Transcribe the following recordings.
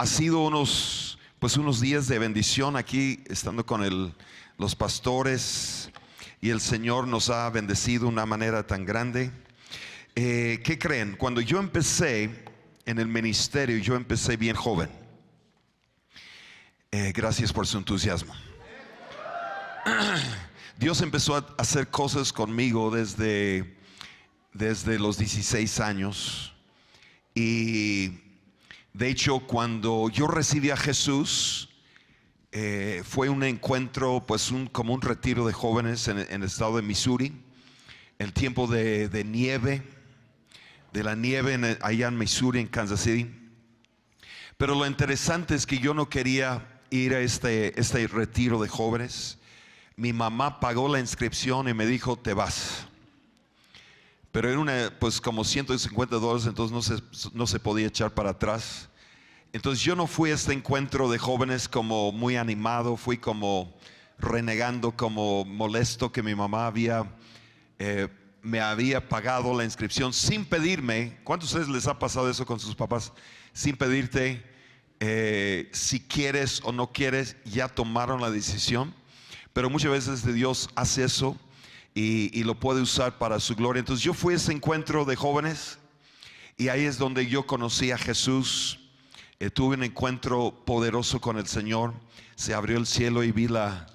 Ha sido unos días de bendición aquí, estando con los pastores, y el Señor nos ha bendecido de una manera tan grande. ¿Qué creen? Cuando yo empecé en el ministerio, yo empecé bien joven. Gracias por su entusiasmo. Dios empezó a hacer cosas conmigo desde los 16 años. Y de hecho, cuando yo recibí a Jesús, fue un encuentro, pues como un retiro de jóvenes en el estado de Missouri, el tiempo de nieve, de la nieve allá en Missouri, en Kansas City. Pero lo interesante es que yo no quería ir a este retiro de jóvenes. Mi mamá pagó la inscripción y me dijo: te vas. Pero era pues como $150, entonces no se podía echar para atrás. Entonces yo no fui a este encuentro de jóvenes como muy animado, fui como renegando, como molesto que mi mamá me había pagado la inscripción sin pedirme. ¿Cuántos de ustedes les ha pasado eso con sus papás? Sin pedirte si quieres o no quieres, ya tomaron la decisión. Pero muchas veces Dios hace eso y lo puede usar para su gloria. Entonces yo fui a ese encuentro de jóvenes y ahí es donde yo conocí a Jesús. Tuve un encuentro poderoso con el Señor. Se abrió el cielo y vi la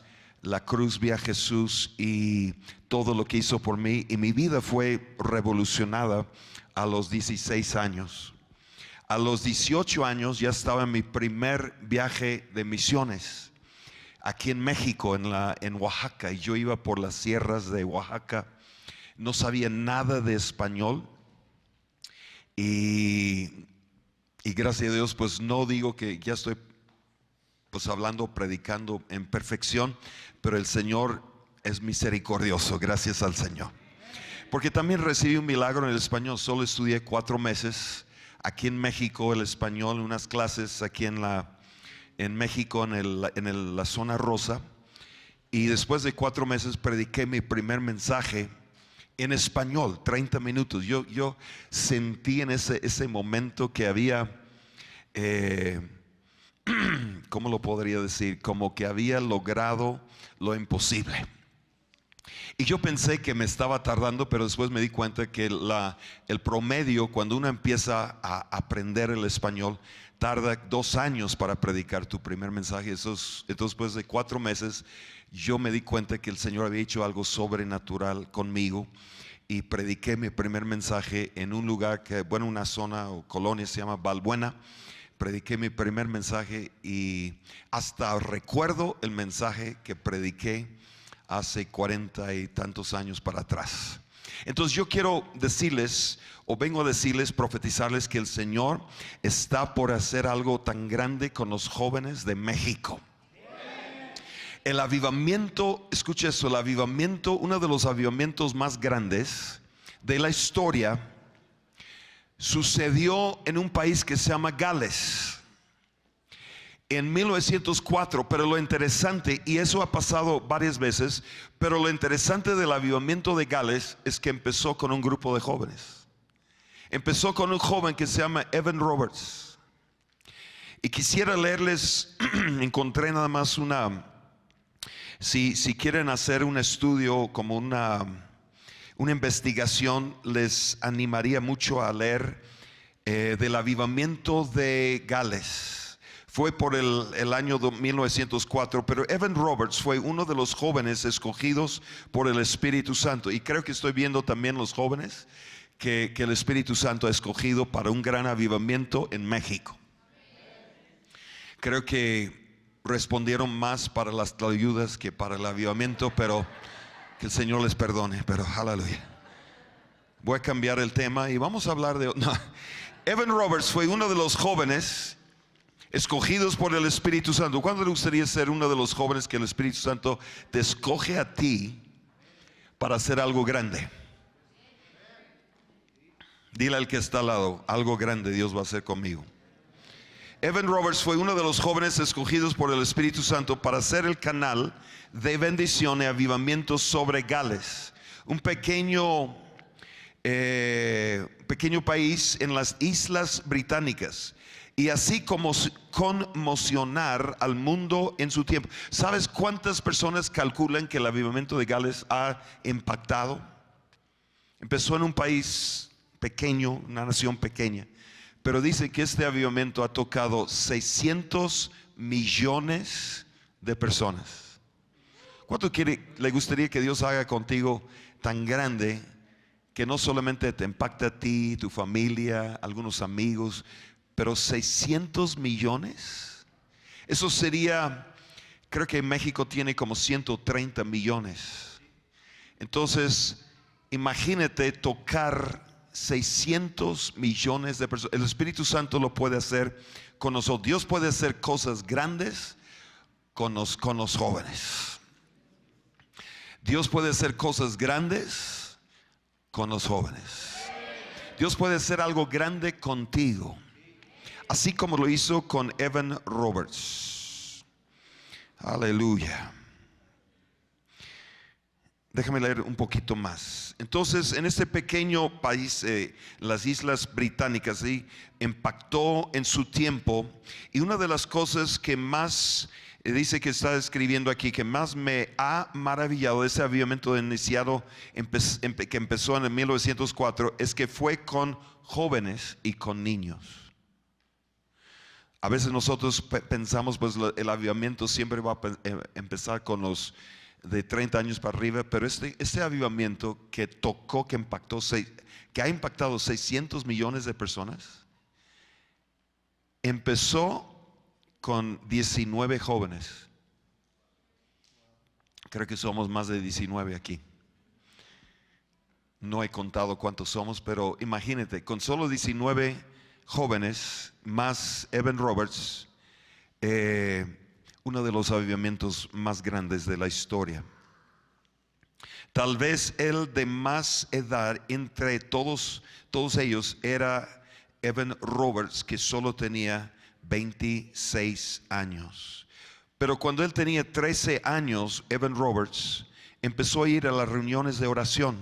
cruz, vi a Jesús y todo lo que hizo por mí. Y mi vida fue revolucionada a los 16 años. A los 18 años ya estaba en mi primer viaje de misiones aquí en México, en Oaxaca. Y yo iba por las sierras de Oaxaca. No sabía nada de español. Y gracias a Dios, pues no digo que ya estoy pues hablando, predicando en perfección, pero el Señor es misericordioso, gracias al Señor. Porque también recibí un milagro en el español. Solo estudié 4 meses aquí en México el español, unas clases aquí en México, en la zona rosa. Y después de 4 meses prediqué mi primer mensaje en español, 30 minutos. Yo sentí en ese momento que había, ¿cómo lo podría decir? Como que había logrado lo imposible. Y yo pensé que me estaba tardando, pero después me di cuenta que el promedio, cuando uno empieza a aprender el español, tarda 2 años para predicar tu primer mensaje. Entonces, después de 4 meses, yo me di cuenta que el Señor había hecho algo sobrenatural conmigo. Y prediqué mi primer mensaje en un lugar una zona o colonia se llama Balbuena. Prediqué mi primer mensaje y hasta recuerdo el mensaje que prediqué hace 40 y tantos años para atrás. Entonces yo quiero decirles, o vengo a decirles, profetizarles que el Señor está por hacer algo tan grande con los jóvenes de México. El avivamiento, escucha eso, el avivamiento, uno de los avivamientos más grandes de la historia, sucedió en un país que se llama Gales en 1904. Pero lo interesante, y eso ha pasado varias veces, pero lo interesante del avivamiento de Gales es que empezó con un grupo de jóvenes. Empezó con un joven que se llama Evan Roberts. Y quisiera leerles, encontré nada más si quieren hacer un estudio como una investigación, les animaría mucho a leer del avivamiento de Gales. Fue por el año 1904, pero Evan Roberts fue uno de los jóvenes escogidos por el Espíritu Santo. Y creo que estoy viendo también los jóvenes que el Espíritu Santo ha escogido para un gran avivamiento en México. Creo que respondieron más para las ayudas que para el avivamiento, pero que el Señor les perdone. Pero aleluya. Voy a cambiar el tema y vamos a hablar de Evan Roberts fue uno de los jóvenes escogidos por el Espíritu Santo. ¿Cuándo le gustaría ser uno de los jóvenes que el Espíritu Santo te escoge a ti para hacer algo grande? Dile al que está al lado: algo grande Dios va a hacer conmigo. Evan Roberts fue uno de los jóvenes escogidos por el Espíritu Santo para ser el canal de bendición y avivamiento sobre Gales, un pequeño país en las Islas Británicas. y así como conmocionar al mundo en su tiempo. ¿Sabes cuántas personas calculan que el avivamiento de Gales ha impactado? Empezó en un país pequeño, una nación pequeña, pero dice que este avivamiento ha tocado 600 millones de personas. ¿Cuánto le gustaría que Dios haga contigo tan grande que no solamente te impacte a ti, tu familia, algunos amigos, pero 600 millones? Eso sería, creo que México tiene como 130 millones. Entonces, imagínate tocar 600 millones de personas. El Espíritu Santo lo puede hacer con nosotros. Dios puede hacer cosas grandes con los jóvenes. Dios puede hacer cosas grandes con los jóvenes. Dios puede hacer algo grande contigo, así como lo hizo con Evan Roberts. Aleluya. Déjame leer un poquito más. Entonces, en este pequeño país, las Islas Británicas, ¿sí?, impactó en su tiempo. Y una de las cosas que más dice que está escribiendo aquí, que más me ha maravillado de ese avivamiento iniciado que empezó en el 1904, es que fue con jóvenes y con niños. A veces nosotros pensamos, pues el avivamiento siempre va a empezar con los de 30 años para arriba, pero este avivamiento que tocó, que ha impactado 600 millones de personas, empezó con 19 jóvenes. Creo que somos más de 19 aquí. No he contado cuántos somos, pero imagínate, con solo 19 jóvenes, más Evan Roberts, uno de los avivamientos más grandes de la historia. Tal vez el de más edad entre todos ellos era Evan Roberts, que solo tenía 26 años. Pero cuando él tenía 13 años, Evan Roberts empezó a ir a las reuniones de oración.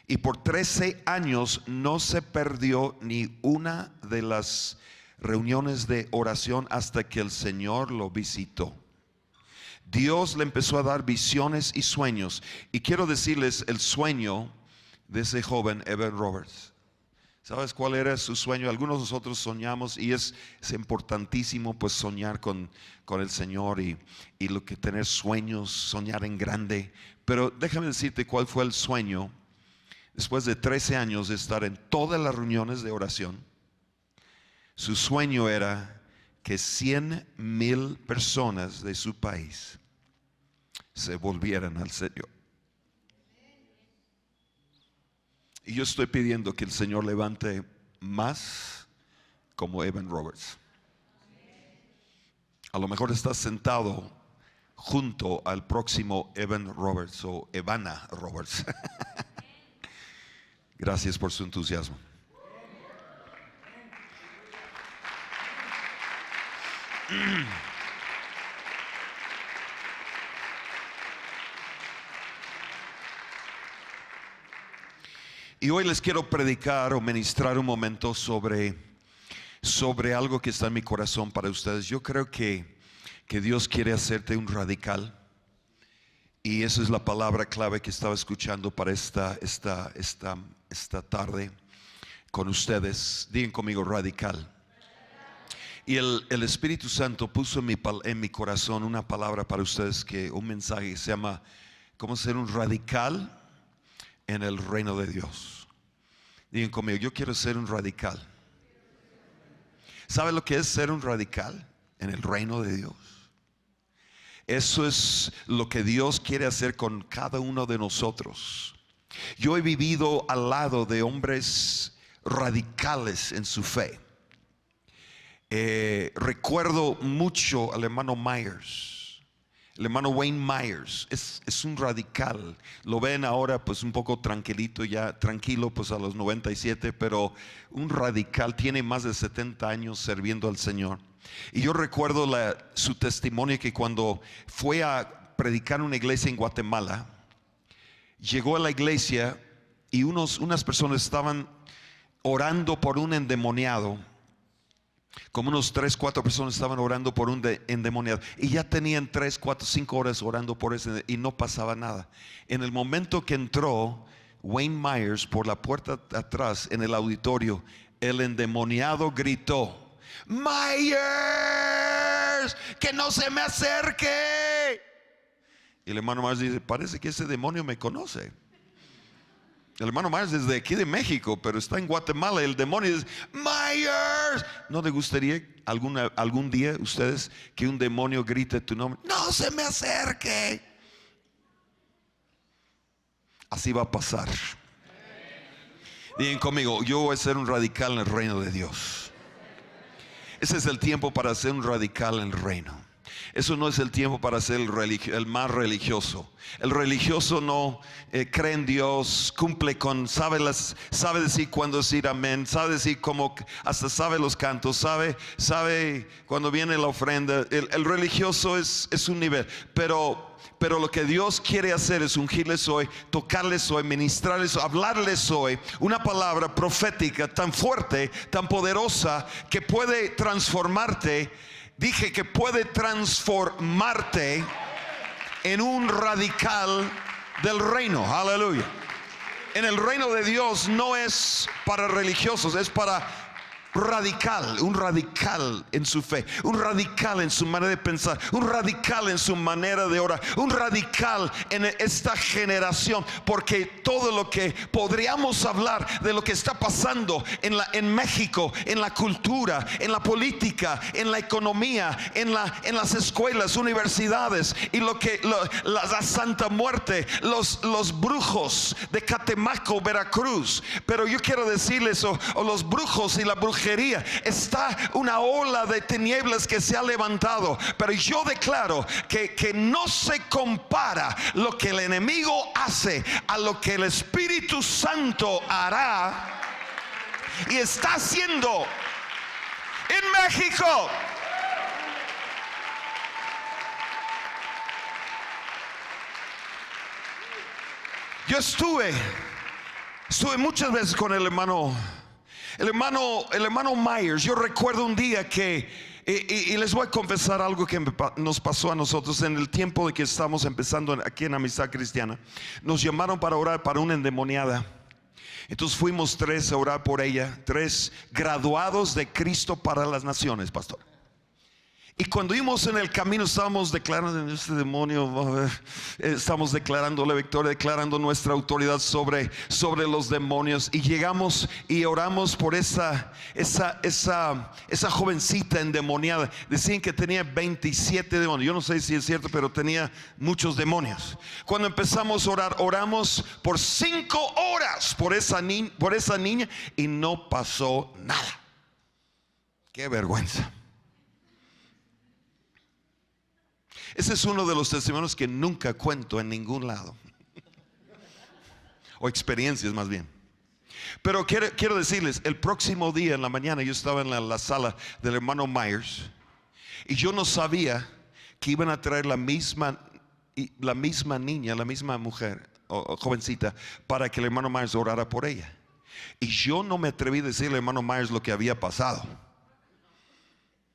Y por 13 años no se perdió ni una de las reuniones de oración hasta que el Señor lo visitó. Dios le empezó a dar visiones y sueños. Y quiero decirles el sueño de ese joven Evan Roberts. ¿Sabes cuál era su sueño? Algunos de nosotros soñamos, y es importantísimo pues soñar con el Señor y lo que tener sueños, soñar en grande. Pero déjame decirte cuál fue el sueño. Después de 13 años de estar en todas las reuniones de oración, su sueño era que 100,000 personas de su país se volvieran al Señor. Y yo estoy pidiendo que el Señor levante más como Evan Roberts. A lo mejor estás sentado junto al próximo Evan Roberts o Evana Roberts. Gracias por su entusiasmo. Y hoy les quiero predicar o ministrar un momento sobre algo que está en mi corazón para ustedes. Yo creo que Dios quiere hacerte un radical. Y esa es la palabra clave que estaba escuchando para esta tarde con ustedes. Digan conmigo: radical. Y el Espíritu Santo puso en mi corazón una palabra para ustedes, un mensaje que se llama ¿cómo ser un radical en el reino de Dios? Digan conmigo: yo quiero ser un radical. ¿Sabe lo que es ser un radical en el reino de Dios? Eso es lo que Dios quiere hacer con cada uno de nosotros. Yo he vivido al lado de hombres radicales en su fe. Recuerdo mucho al hermano Myers, el hermano Wayne Myers. Es un radical. Lo ven ahora pues un poco tranquilo pues a los 97, pero un radical. Tiene más de 70 años sirviendo al Señor. Y yo recuerdo su testimonio, que cuando fue a predicar en una iglesia en Guatemala, llegó a la iglesia y unas personas estaban orando por un endemoniado. Como unos 3, 4 personas estaban orando por un endemoniado. Y ya tenían 3, 4, 5 horas orando por ese y no pasaba nada. En el momento que entró Wayne Myers por la puerta de atrás en el auditorio, el endemoniado gritó: Myers, que no se me acerque. Y el hermano Myers dice: parece que ese demonio me conoce. El hermano Myers es de aquí de México, pero está en Guatemala. El demonio dice: Myers. ¿No le gustaría algún día ustedes que un demonio grite tu nombre? No se me acerque. Así va a pasar. Digan conmigo: yo voy a ser un radical en el reino de Dios. Ese es el tiempo para ser un radical en el reino. Eso no es el tiempo para ser el más religioso. El religioso no cree en Dios, cumple con, sabe decir cuándo decir amén, sabe decir cómo, hasta sabe los cantos, sabe cuando viene la ofrenda. El religioso es un nivel, pero lo que Dios quiere hacer es ungirles hoy, tocarles hoy, ministrarles, hablarles hoy una palabra profética tan fuerte, tan poderosa, que puede transformarte. Dije que puede transformarte en un radical del reino. Aleluya. En el reino de Dios no es para religiosos, es para radical, un radical en su fe, un radical en su manera de pensar, un radical en su manera de orar, un radical en esta generación, porque todo lo que podríamos hablar de lo que está pasando en México, en la cultura, en la política, en la economía, en las escuelas, universidades, y la Santa Muerte, los brujos de Catemaco, Veracruz. Pero yo quiero decirles, o los brujos y la brujería, está una ola de tinieblas que se ha levantado, pero yo declaro que no se compara lo que el enemigo hace a lo que el Espíritu Santo hará y está haciendo en México. Yo estuve muchas veces con el hermano Myers. Yo recuerdo un día que, y les voy a confesar algo que nos pasó a nosotros en el tiempo de que estamos empezando aquí en Amistad Cristiana. Nos llamaron para orar para una endemoniada. Entonces fuimos 3 a orar por ella, 3 graduados de Cristo para las Naciones, pastor. Y cuando íbamos en el camino, estábamos declarando: este demonio, estamos declarando la victoria, declarando nuestra autoridad sobre los demonios. Y llegamos y oramos por esa jovencita endemoniada. Decían que tenía 27 demonios. Yo no sé si es cierto, pero tenía muchos demonios. Cuando empezamos a orar, oramos por 5 horas por esa niña y no pasó nada. Qué vergüenza. Ese es uno de los testimonios que nunca cuento en ningún lado, o experiencias más bien. Pero quiero decirles, el próximo día en la mañana yo estaba en la sala del hermano Myers, y yo no sabía que iban a traer la misma niña, la misma mujer o jovencita, para que el hermano Myers orara por ella. Y yo no me atreví a decirle al hermano Myers lo que había pasado.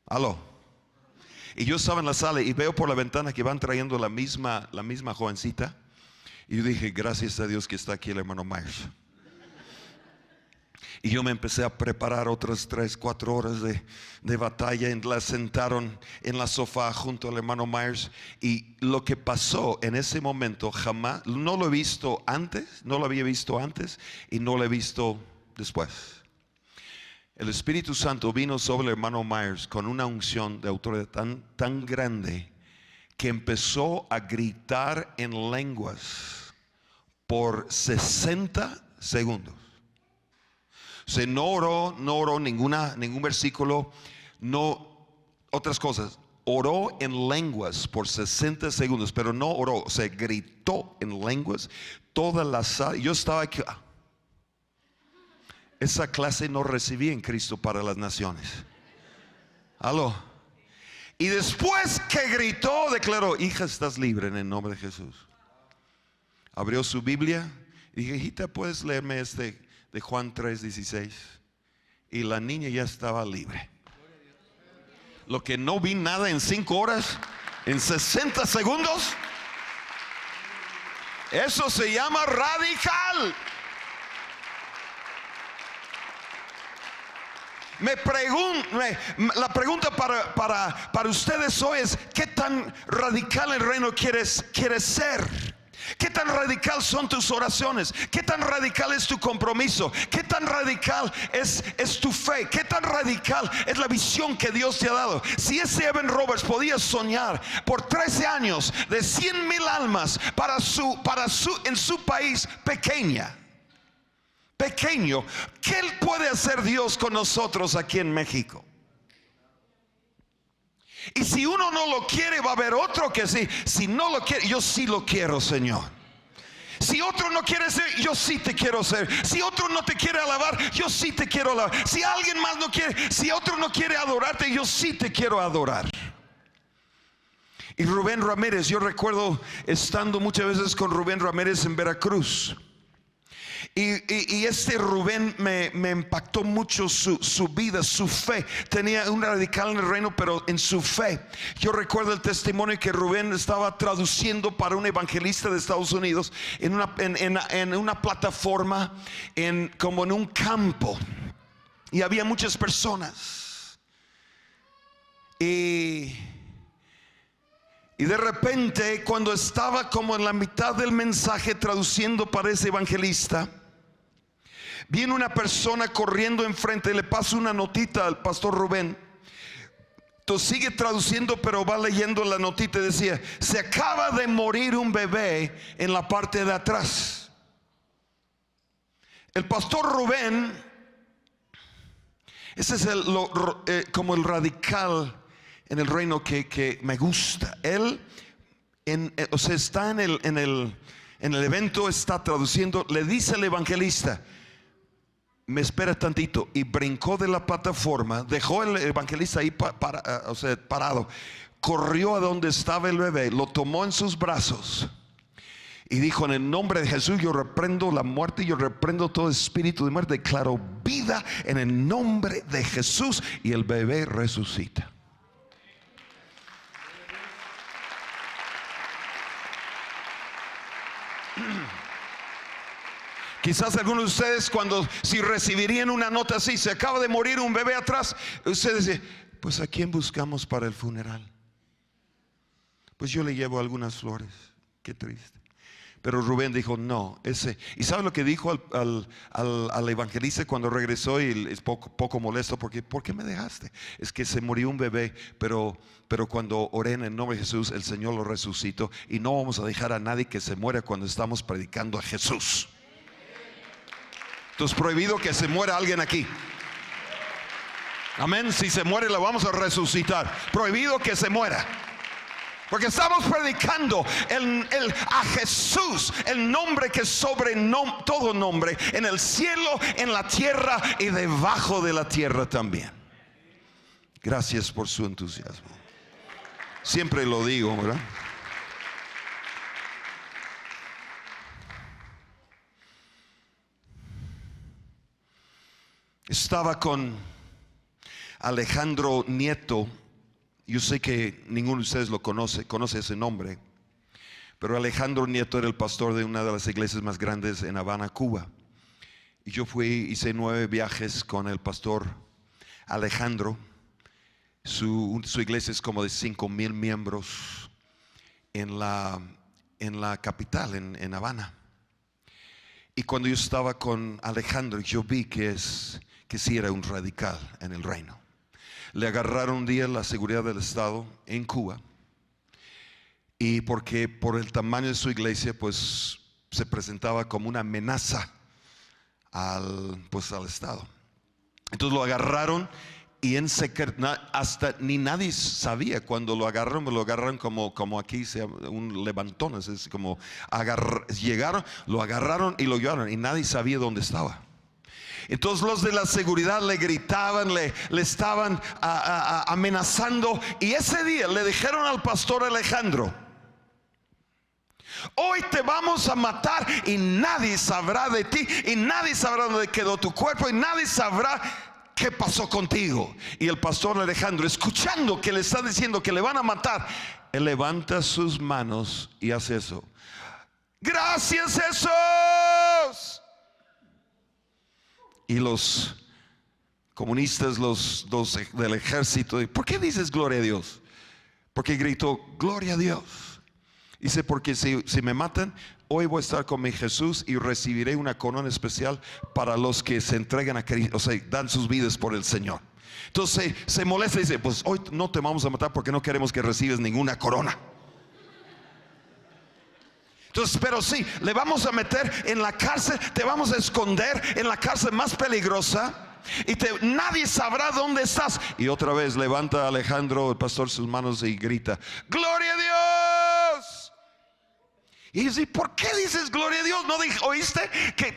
Aló. Y yo estaba en la sala y veo por la ventana que van trayendo la misma jovencita. Y yo dije: gracias a Dios que está aquí el hermano Myers. Y yo me empecé a preparar otras 3, 4 horas de batalla. La sentaron en la sofá junto al hermano Myers. Y lo que pasó en ese momento jamás, no lo he visto antes, no lo había visto antes y no lo he visto después. El Espíritu Santo vino sobre el hermano Myers con una unción de autoridad tan grande que empezó a gritar en lenguas por 60 segundos. O sea, no oró ningún versículo, no otras cosas. Oró en lenguas por 60 segundos, pero no oró, o sea, gritó en lenguas. Toda la sala, yo estaba aquí. Esa clase no recibí en Cristo para las Naciones. Aló. Y después que gritó, declaró: hija, estás libre en el nombre de Jesús. Abrió su Biblia y dije: hijita, ¿puedes leerme de Juan 3:16? Y la niña ya estaba libre. lo que no vi nada en 5 horas, en 60 segundos. Eso se llama radical. La pregunta para ustedes hoy es: ¿qué tan radical el reino quieres ser? ¿Qué tan radical son tus oraciones? ¿Qué tan radical es tu compromiso? ¿Qué tan radical es tu fe? ¿Qué tan radical es la visión que Dios te ha dado? Si ese Evan Roberts podía soñar por 13 años de 100,000 almas en su país pequeño, ¿qué puede hacer Dios con nosotros aquí en México? Y si uno no lo quiere, va a haber otro que sí. Si no lo quiere, yo sí lo quiero, Señor. Si otro no quiere ser, yo sí te quiero ser. Si otro no te quiere alabar, yo sí te quiero alabar. Si alguien más no quiere, si otro no quiere adorarte, yo sí te quiero adorar. Y Rubén Ramírez, yo recuerdo estando muchas veces con Rubén Ramírez en Veracruz. Y este Rubén me impactó mucho su vida, su fe. Tenía un radical en el reino, pero en su fe. Yo recuerdo el testimonio que Rubén estaba traduciendo para un evangelista de Estados Unidos en una plataforma, como en un campo. Y había muchas personas. Y de repente, cuando estaba como en la mitad del mensaje traduciendo para ese evangelista, viene una persona corriendo enfrente, le pasa una notita al pastor Rubén. Entonces sigue traduciendo, pero va leyendo la notita y decía: se acaba de morir un bebé en la parte de atrás. El pastor Rubén, ese es como el radical en el reino que me gusta. Él está en el evento, está traduciendo, le dice al evangelista: me espera tantito, y brincó de la plataforma, dejó el evangelista ahí parado, corrió a donde estaba el bebé, lo tomó en sus brazos y dijo: en el nombre de Jesús yo reprendo la muerte, yo reprendo todo espíritu de muerte, declaro vida en el nombre de Jesús. Y el bebé resucita. Quizás algunos de ustedes, si recibirían una nota así: se acaba de morir un bebé atrás, ustedes dicen: pues ¿a quién buscamos para el funeral? Pues yo le llevo algunas flores. Qué triste. Pero Rubén dijo: no, ese. ¿Y sabe lo que dijo al evangelista cuando regresó? Y es poco molesto, porque ¿por qué me dejaste? Es que se murió un bebé, pero cuando oré en el nombre de Jesús, el Señor lo resucitó. Y no vamos a dejar a nadie que se muera cuando estamos predicando a Jesús. Entonces, prohibido que se muera alguien aquí. Amén. Si se muere, lo vamos a resucitar. Prohibido que se muera, porque estamos predicando a Jesús, el nombre que sobre todo nombre, en el cielo, en la tierra y debajo de la tierra también. Gracias por su entusiasmo. Siempre lo digo, ¿verdad? Estaba con Alejandro Nieto. Yo sé que ninguno de ustedes lo conoce ese nombre, pero Alejandro Nieto era el pastor de una de las iglesias más grandes en Habana, Cuba. Y yo hice 9 viajes con el pastor Alejandro. Su iglesia es como de 5,000 miembros en la capital, en Habana. Y cuando yo estaba con Alejandro, yo vi que sí era un radical en el reino. Le agarraron un día la seguridad del Estado en Cuba, y porque por el tamaño de su iglesia, pues se presentaba como una amenaza al Estado. Entonces lo agarraron, y en secreto, hasta ni nadie sabía. Cuando lo agarraron como aquí un levantón, es como llegaron, lo agarraron y lo llevaron, y nadie sabía dónde estaba. Entonces los de la seguridad le gritaban, le estaban amenazando. Y ese día le dijeron al pastor Alejandro: hoy te vamos a matar, y nadie sabrá de ti, y nadie sabrá dónde quedó tu cuerpo, y nadie sabrá ¿qué pasó contigo? Y el pastor Alejandro, escuchando que le está diciendo que le van a matar, él levanta sus manos y hace eso. Gracias, Jesús. Y los comunistas, los dos del ejército, ¿por qué dices gloria a Dios? Porque gritó gloria a Dios. Dice, porque si me matan, hoy voy a estar con mi Jesús y recibiré una corona especial para los que se entregan a Cristo, o sea, dan sus vidas por el Señor. Entonces se molesta y dice, pues hoy no te vamos a matar porque no queremos que recibes ninguna corona. Entonces, pero sí, le vamos a meter en la cárcel, te vamos a esconder en la cárcel más peligrosa y nadie sabrá dónde estás. Y otra vez levanta Alejandro, el pastor, sus manos y grita, gloria a Dios. Y dice, ¿por qué dices gloria a Dios? ¿No oíste que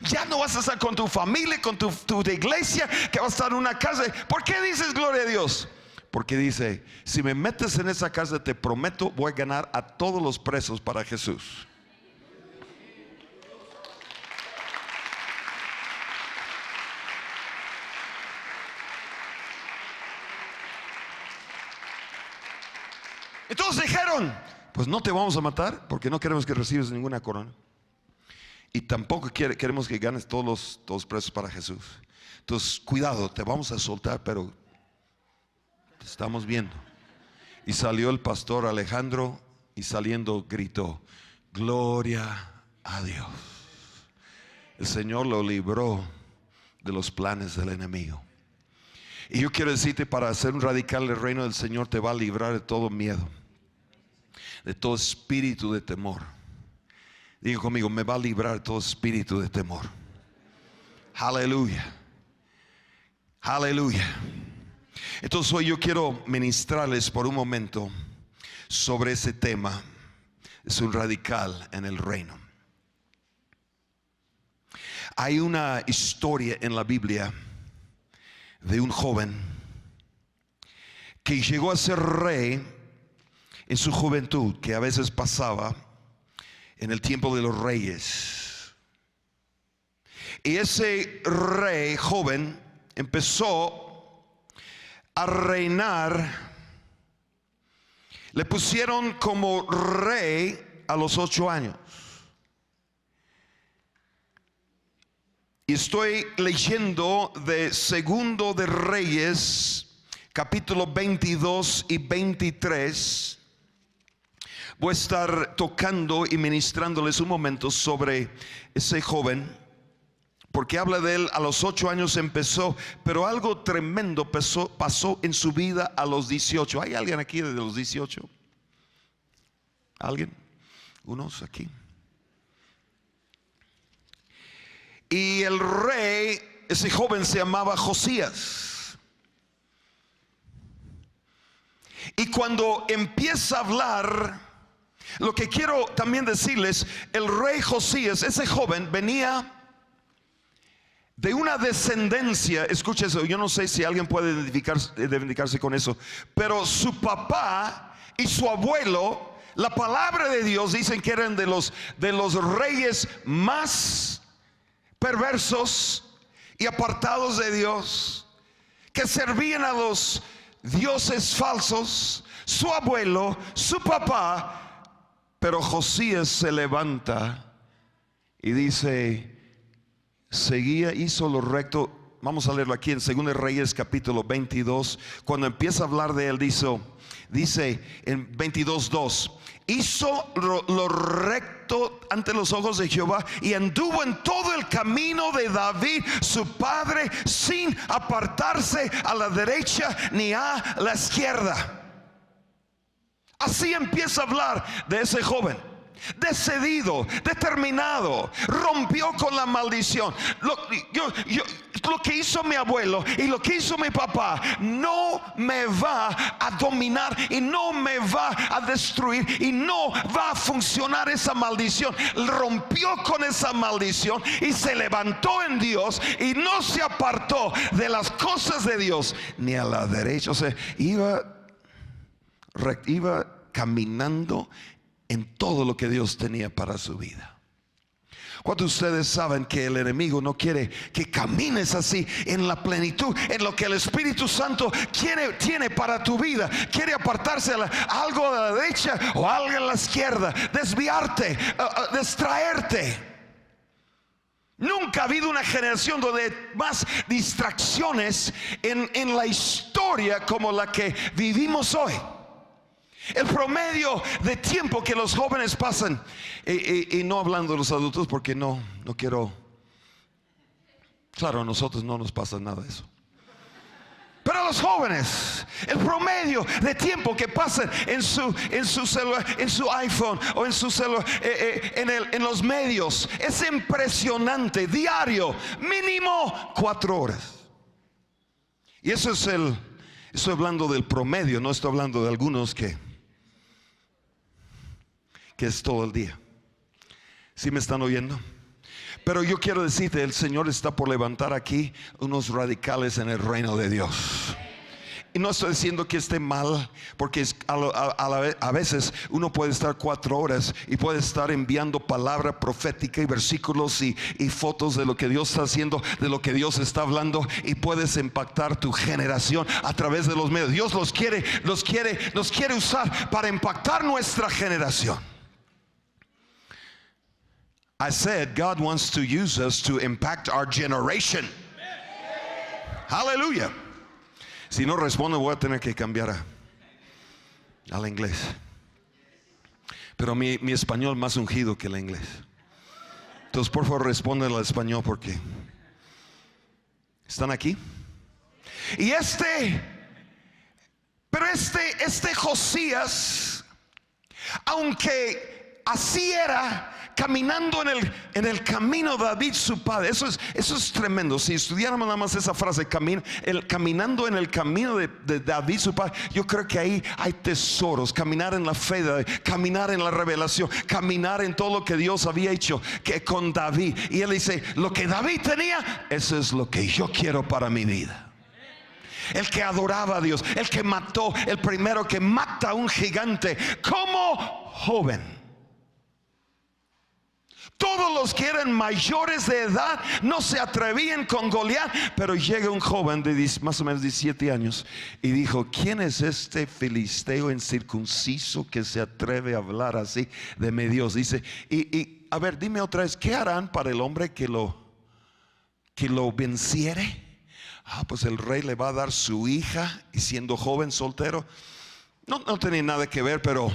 ya no vas a estar con tu familia, con tu iglesia, que vas a estar en una casa? ¿Por qué dices gloria a Dios? Porque dice, si me metes en esa casa, te prometo, voy a ganar a todos los presos para Jesús. Entonces dijeron, pues no te vamos a matar porque no queremos que recibas ninguna corona. Y tampoco queremos que ganes todos los presos para Jesús. Entonces, cuidado, te vamos a soltar, pero te estamos viendo. Y salió el pastor Alejandro y saliendo gritó, gloria a Dios. El Señor lo libró de los planes del enemigo. Y yo quiero decirte, para ser un radical del reino del Señor te va a librar de todo miedo, de todo espíritu de temor. Diga conmigo, me va a librar de todo espíritu de temor. Aleluya. Aleluya. Entonces hoy yo quiero ministrarles por un momento sobre ese tema. Es un radical en el reino. Hay una historia en la Biblia de un joven que llegó a ser rey en su juventud, que a veces pasaba en el tiempo de los reyes. Y ese rey joven empezó a reinar. Le pusieron como rey a los 8 años. Y estoy leyendo de Segundo de Reyes, capítulo 22 y 23. Voy a estar tocando y ministrándoles un momento sobre ese joven, porque habla de él. A los 8 años empezó, pero algo tremendo pasó en su vida a los 18. ¿Hay alguien aquí de los 18? ¿Alguien? ¿Unos aquí? Y el rey, ese joven se llamaba Josías. Y cuando empieza a hablar, lo que quiero también decirles, el rey Josías, ese joven venía de una descendencia. Escuche eso, yo no sé si alguien puede identificarse con eso, pero su papá y su abuelo, la palabra de Dios dicen que eran de los reyes más perversos y apartados de Dios, que servían a los dioses falsos. Su abuelo, su papá. Pero Josías se levanta y dice, hizo lo recto. Vamos a leerlo aquí en 2 Reyes capítulo 22. Cuando empieza a hablar de él, dice en 22:2, hizo lo recto ante los ojos de Jehová y anduvo en todo el camino de David su padre, sin apartarse a la derecha ni a la izquierda. Así empieza a hablar de ese joven. Decidido, determinado, rompió con la maldición. Lo que hizo mi abuelo y lo que hizo mi papá no me va a dominar y no me va a destruir y no va a funcionar esa maldición. Rompió con esa maldición y se levantó en Dios y no se apartó de las cosas de Dios ni a la derecha. O sea, iba caminando en todo lo que Dios tenía para su vida. ¿Cuántos de ustedes saben que el enemigo no quiere que camines así en la plenitud, en lo que el Espíritu Santo tiene para tu vida? Quiere apartarse a algo a la derecha o algo a la izquierda, desviarte, distraerte. Nunca ha habido una generación donde hay más distracciones en la historia como la que vivimos hoy. El promedio de tiempo que los jóvenes pasan, y no hablando de los adultos porque no quiero, claro, a nosotros no nos pasa nada de eso, pero a los jóvenes, el promedio de tiempo que pasan en su celular, en su iPhone o en su celular, en los medios, es impresionante. Diario, mínimo 4 horas. Y eso es estoy hablando del promedio, no estoy hablando de algunos que es todo el día. ¿Sí me están oyendo? Pero yo quiero decirte, el Señor está por levantar aquí unos radicales en el reino de Dios. Y no estoy diciendo que esté mal, porque a veces uno puede estar 4 horas y puede estar enviando palabra profética y versículos y fotos de lo que Dios está haciendo, de lo que Dios está hablando, y puedes impactar tu generación a través de los medios. Dios nos quiere usar para impactar nuestra generación. I said God wants to use us to impact our generation. Aleluya. Si no respondo, voy a tener que cambiar al inglés. Pero mi español más ungido que el inglés. Entonces, por favor, respondan al español, porque ¿están aquí? Y pero este Josías, aunque así era, caminando en el camino de David su padre. Eso es tremendo. Si estudiáramos nada más esa frase, caminando en el camino de David su padre, yo creo que ahí hay tesoros. Caminar en la fe, caminar en la revelación, caminar en todo lo que Dios había hecho que con David. Y él dice, lo que David tenía, eso es lo que yo quiero para mi vida. El que adoraba a Dios, el que mató, el primero que mata a un gigante como joven. Todos los que eran mayores de edad no se atrevían con Goliat, pero llega un joven de más o menos 17 años y dijo, ¿quién es este filisteo incircunciso que se atreve a hablar así de mi Dios? Dice, y a ver, dime otra vez, ¿qué harán para el hombre que lo venciere? Pues el rey le va a dar su hija, y siendo joven, soltero. No tenía nada que ver, pero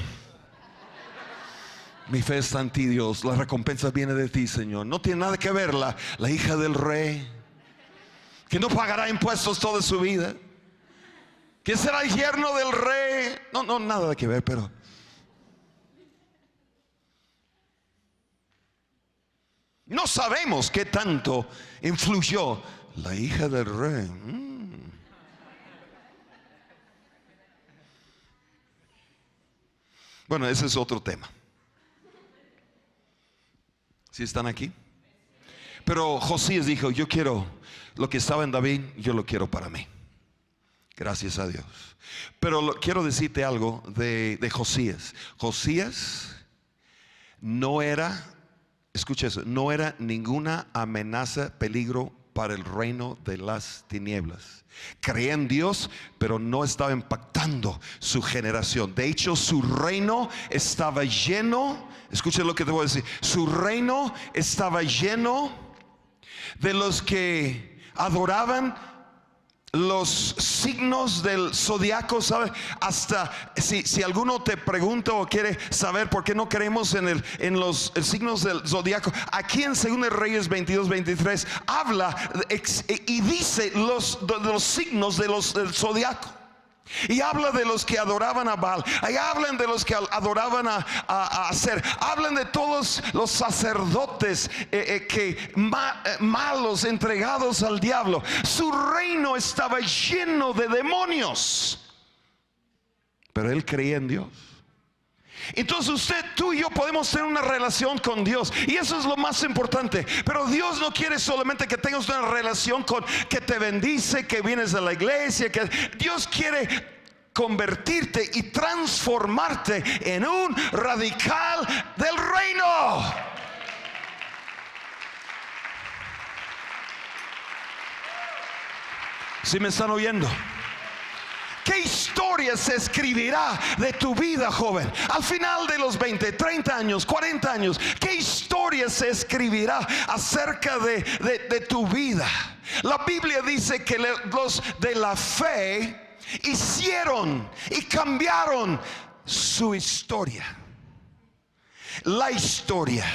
mi fe está en ti, Dios. La recompensa viene de ti, Señor. No tiene nada que ver la hija del rey, que no pagará impuestos toda su vida, que será el yerno del rey. No, nada que ver, pero no sabemos qué tanto influyó la hija del rey. Bueno, ese es otro tema. ¿Sí están aquí? Pero Josías dijo, yo quiero lo que estaba en David, yo lo quiero para mí. Gracias a Dios. Pero quiero decirte algo de Josías. Josías no era, escucha eso, no era ninguna amenaza, peligro para el reino de las tinieblas. Creía en Dios, pero no estaba impactando su generación. De hecho, su reino estaba lleno, escuchen lo que te voy a decir, su reino estaba lleno de los que adoraban los signos del zodiaco, ¿sabes? Hasta si alguno te pregunta o quiere saber por qué no creemos en los signos del zodiaco, aquí en 2 Reyes 22-23 habla y dice los signos del zodiaco. Y habla de los que adoraban a Baal. Ahí hablan de los que adoraban a Aser. Hablan de todos los sacerdotes malos, entregados al diablo. Su reino estaba lleno de demonios, pero él creía en Dios. Entonces tú y yo podemos tener una relación con Dios, y eso es lo más importante. Pero Dios no quiere solamente que tengas una relación que te bendice, que vienes a la iglesia, que Dios quiere convertirte y transformarte en un radical del reino. ¿Sí me están oyendo? ¿Qué historia se escribirá de tu vida, joven? Al final de los 20, 30 años, 40 años, ¿qué historia se escribirá acerca de tu vida? La Biblia dice que los de la fe hicieron y cambiaron su historia. La historia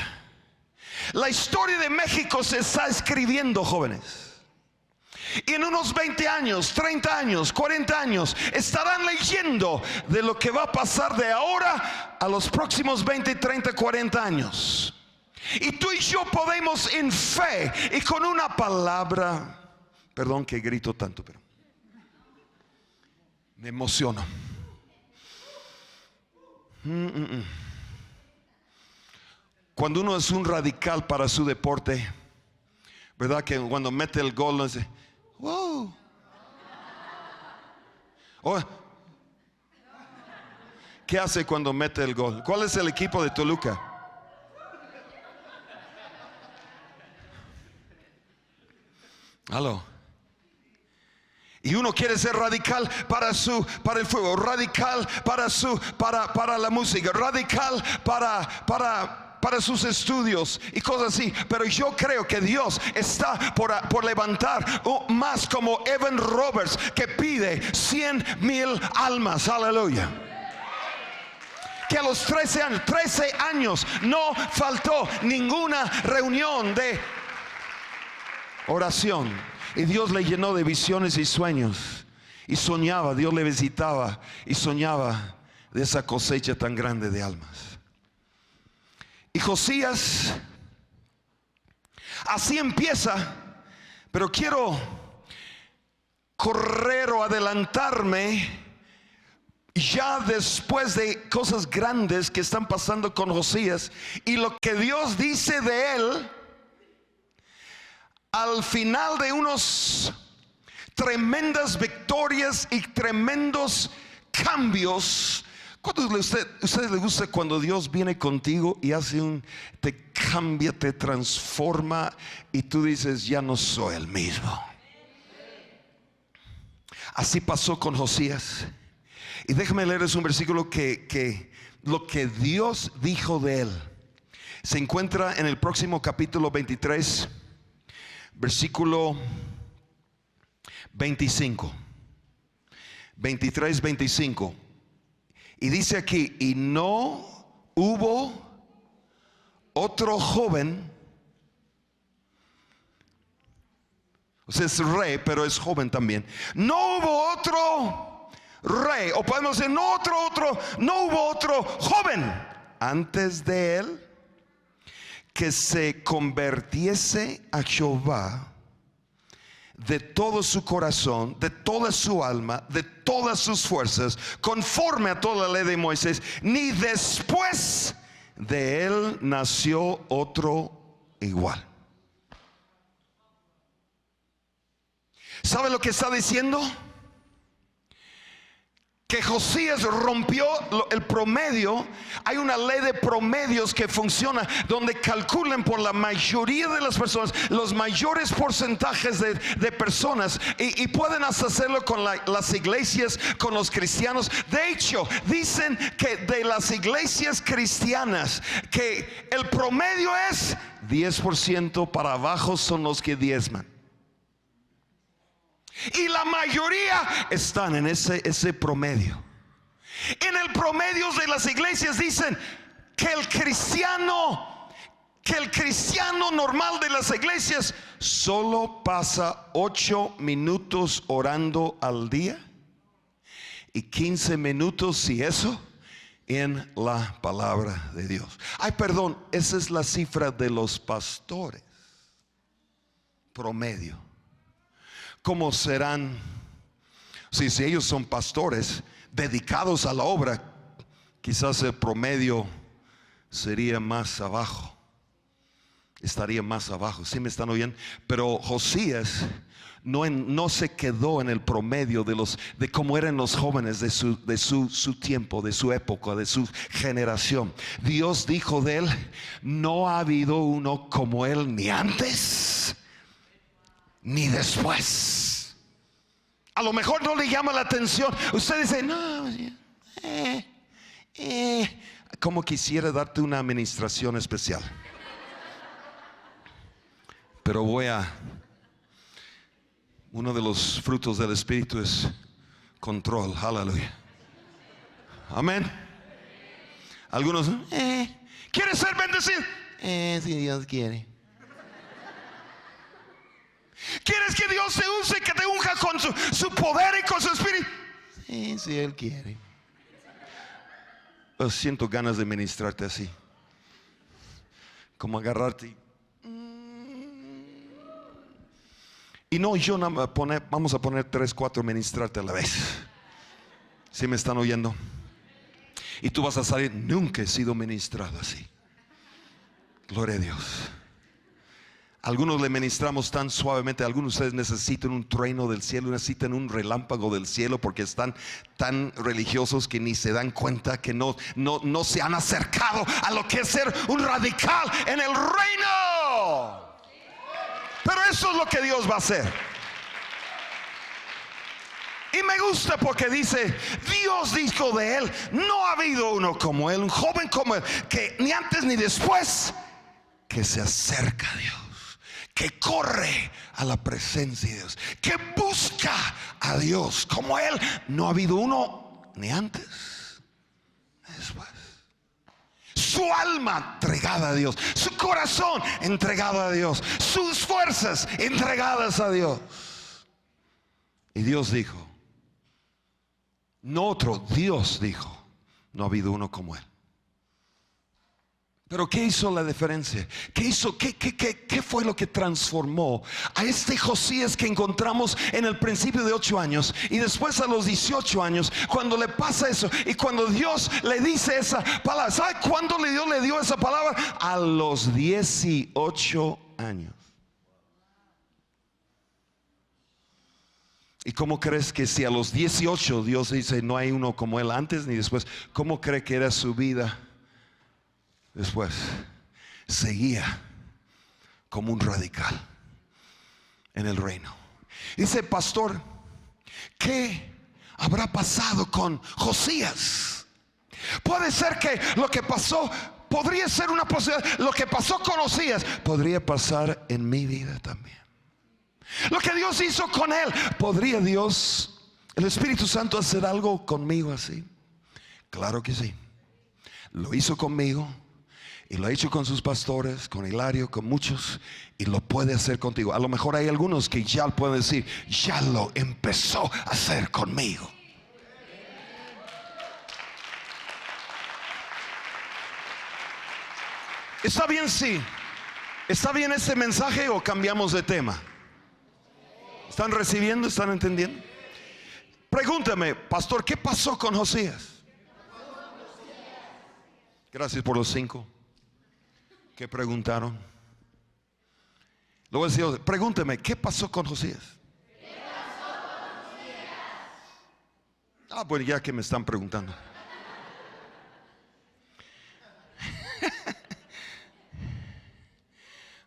de México se está escribiendo, jóvenes. Y en unos 20 años, 30 años, 40 años estarán leyendo de lo que va a pasar de ahora a los próximos 20, 30, 40 años. Y tú y yo podemos en fe y con una palabra, perdón que grito tanto, pero me emociono. Cuando uno es un radical para su deporte, ¿verdad? Que cuando mete el gol, no dice, wow. Oh, ¿qué hace cuando mete el gol? ¿Cuál es el equipo de Toluca? Aló. Y uno quiere ser radical para el fuego, radical para la música, radical para sus estudios y cosas así. Pero yo creo que Dios está por levantar más como Evan Roberts, que pide 100,000 almas. Aleluya. Que a los 13 años no faltó ninguna reunión de oración, y Dios le llenó de visiones y sueños, y soñaba, Dios le visitaba y soñaba de esa cosecha tan grande de almas. Y Josías así empieza. Pero quiero correr o adelantarme ya después de cosas grandes que están pasando con Josías y lo que Dios dice de él al final de unos tremendas victorias y tremendos cambios. ¿Cuántos de ustedes les gusta cuando Dios viene contigo y te cambia, te transforma y tú dices, ya no soy el mismo? Así pasó con Josías. Y déjame leerles un versículo que lo que Dios dijo de él se encuentra en el próximo capítulo 23, versículo 25. 23, 25. Y dice aquí, y no hubo otro joven, o sea, es rey, pero es joven también. No hubo otro rey, o podemos decir, no hubo otro joven antes de él que se convirtiese a Jehová de todo su corazón, de toda su alma, de todas sus fuerzas, conforme a toda la ley de Moisés, ni después de él nació otro igual. ¿Sabe lo que está diciendo? Que Josías rompió el promedio. Hay una ley de promedios que funciona, donde calculan por la mayoría de las personas los mayores porcentajes de personas, y pueden hasta hacerlo con las iglesias, con los cristianos. De hecho, dicen que de las iglesias cristianas que el promedio es 10% para abajo son los que diezman. Y la mayoría están en ese promedio. En el promedio de las iglesias dicen que el cristiano normal de las iglesias solo pasa 8 minutos orando al día y 15 minutos, si eso, en la palabra de Dios. Ay, perdón, esa es la cifra de los pastores promedio. ¿Cómo serán? Si ellos son pastores dedicados a la obra, quizás el promedio sería más abajo, estaría más abajo. ¿Sí me están oyendo? Pero Josías no se quedó en el promedio de cómo eran los jóvenes de su tiempo, de su época, de su generación. Dios dijo de él, no ha habido uno como él, ni antes ni después. A lo mejor no le llama la atención. Usted dice, no, como quisiera darte una administración especial. Pero uno de los frutos del Espíritu es control. Aleluya. Amén. Algunos, ¿quieres ser bendecido? Si Dios quiere. ¿Quieres que Dios te use, que te unja con su poder y con su espíritu? Sí, si Él quiere. Siento ganas de ministrarte así, como agarrarte y no, yo vamos a poner 3, 4 ministrarte a la vez. ¿Sí me están oyendo? Y tú vas a salir, nunca he sido ministrado así. Gloria a Dios. Algunos le ministramos tan suavemente. Algunos de ustedes necesitan un trueno del cielo, necesitan un relámpago del cielo, porque están tan religiosos que ni se dan cuenta que no se han acercado a lo que es ser un radical en el reino. Pero eso es lo que Dios va a hacer. Y me gusta porque dice, Dios dijo de él, no ha habido uno como él, un joven como él, que ni antes ni después, que se acerca a Dios, que corre a la presencia de Dios, que busca a Dios como él. No ha habido uno ni antes ni después. Su alma entregada a Dios, su corazón entregado a Dios, sus fuerzas entregadas a Dios. Y Dios dijo, no otro, Dios dijo, no ha habido uno como él. Pero ¿qué hizo la diferencia? ¿Qué hizo? ¿Qué fue lo que transformó a este Josías que encontramos en el principio de 8 años y después a los 18 años, cuando le pasa eso y cuando Dios le dice esa palabra? ¿Sabe cuándo Dios le dio esa palabra? A los 18 años. ¿Y cómo crees que si a los 18 Dios dice no hay uno como él antes ni después, cómo cree que era su vida después? Seguía como un radical en el reino. Dice, pastor, ¿qué habrá pasado con Josías? Puede ser que lo que pasó, podría ser una posibilidad. Lo que pasó con Josías podría pasar en mi vida también. Lo que Dios hizo con él, ¿podría Dios, el Espíritu Santo, hacer algo conmigo así? Claro que sí. Lo hizo conmigo y lo ha hecho con sus pastores, con Hilario, con muchos, y lo puede hacer contigo. A lo mejor hay algunos que ya pueden decir, ya lo empezó a hacer conmigo. ¿Está bien? Sí. ¿Está bien este mensaje o cambiamos de tema? ¿Están recibiendo? ¿Están entendiendo? Pregúntame, pastor, ¿qué pasó con Josías? Gracias por los 5 que preguntaron. Luego decía, pregúnteme, ¿qué pasó con Josías? Bueno, ya que me están preguntando.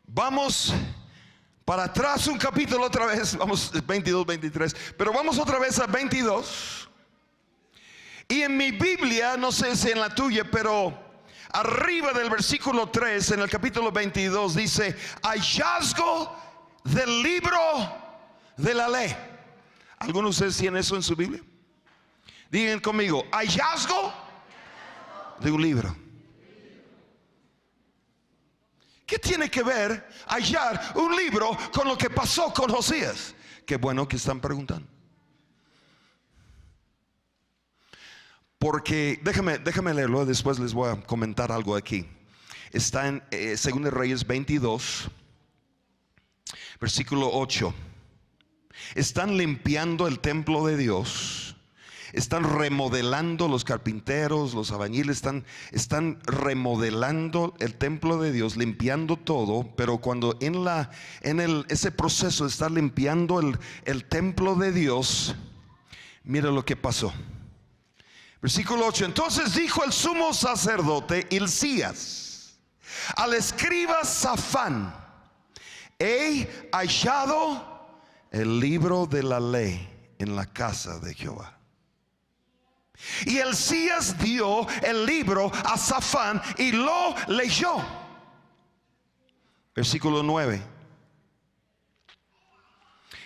Vamos para atrás un capítulo otra vez. Vamos 22, 23. Pero vamos otra vez a 22. Y en mi Biblia, no sé si en la tuya, pero arriba del versículo 3, en el capítulo 22, dice, hallazgo del libro de la ley. ¿Algunos de ustedes tienen eso en su Biblia? Digan conmigo, hallazgo de un libro. ¿Qué tiene que ver hallar un libro con lo que pasó con Josías? Qué bueno que están preguntando. Porque déjame leerlo, después les voy a comentar algo aquí. Está en 2 Reyes 22, versículo 8. Están limpiando el templo de Dios. Están remodelando, los carpinteros, los albañiles están remodelando el templo de Dios, limpiando todo. Pero cuando ese proceso de estar limpiando el templo de Dios, mira lo que pasó. Versículo 8. Entonces dijo el sumo sacerdote Hilcías al escriba Safán: he hallado el libro de la ley en la casa de Jehová. Y Hilcías dio el libro a Safán y lo leyó. Versículo 9.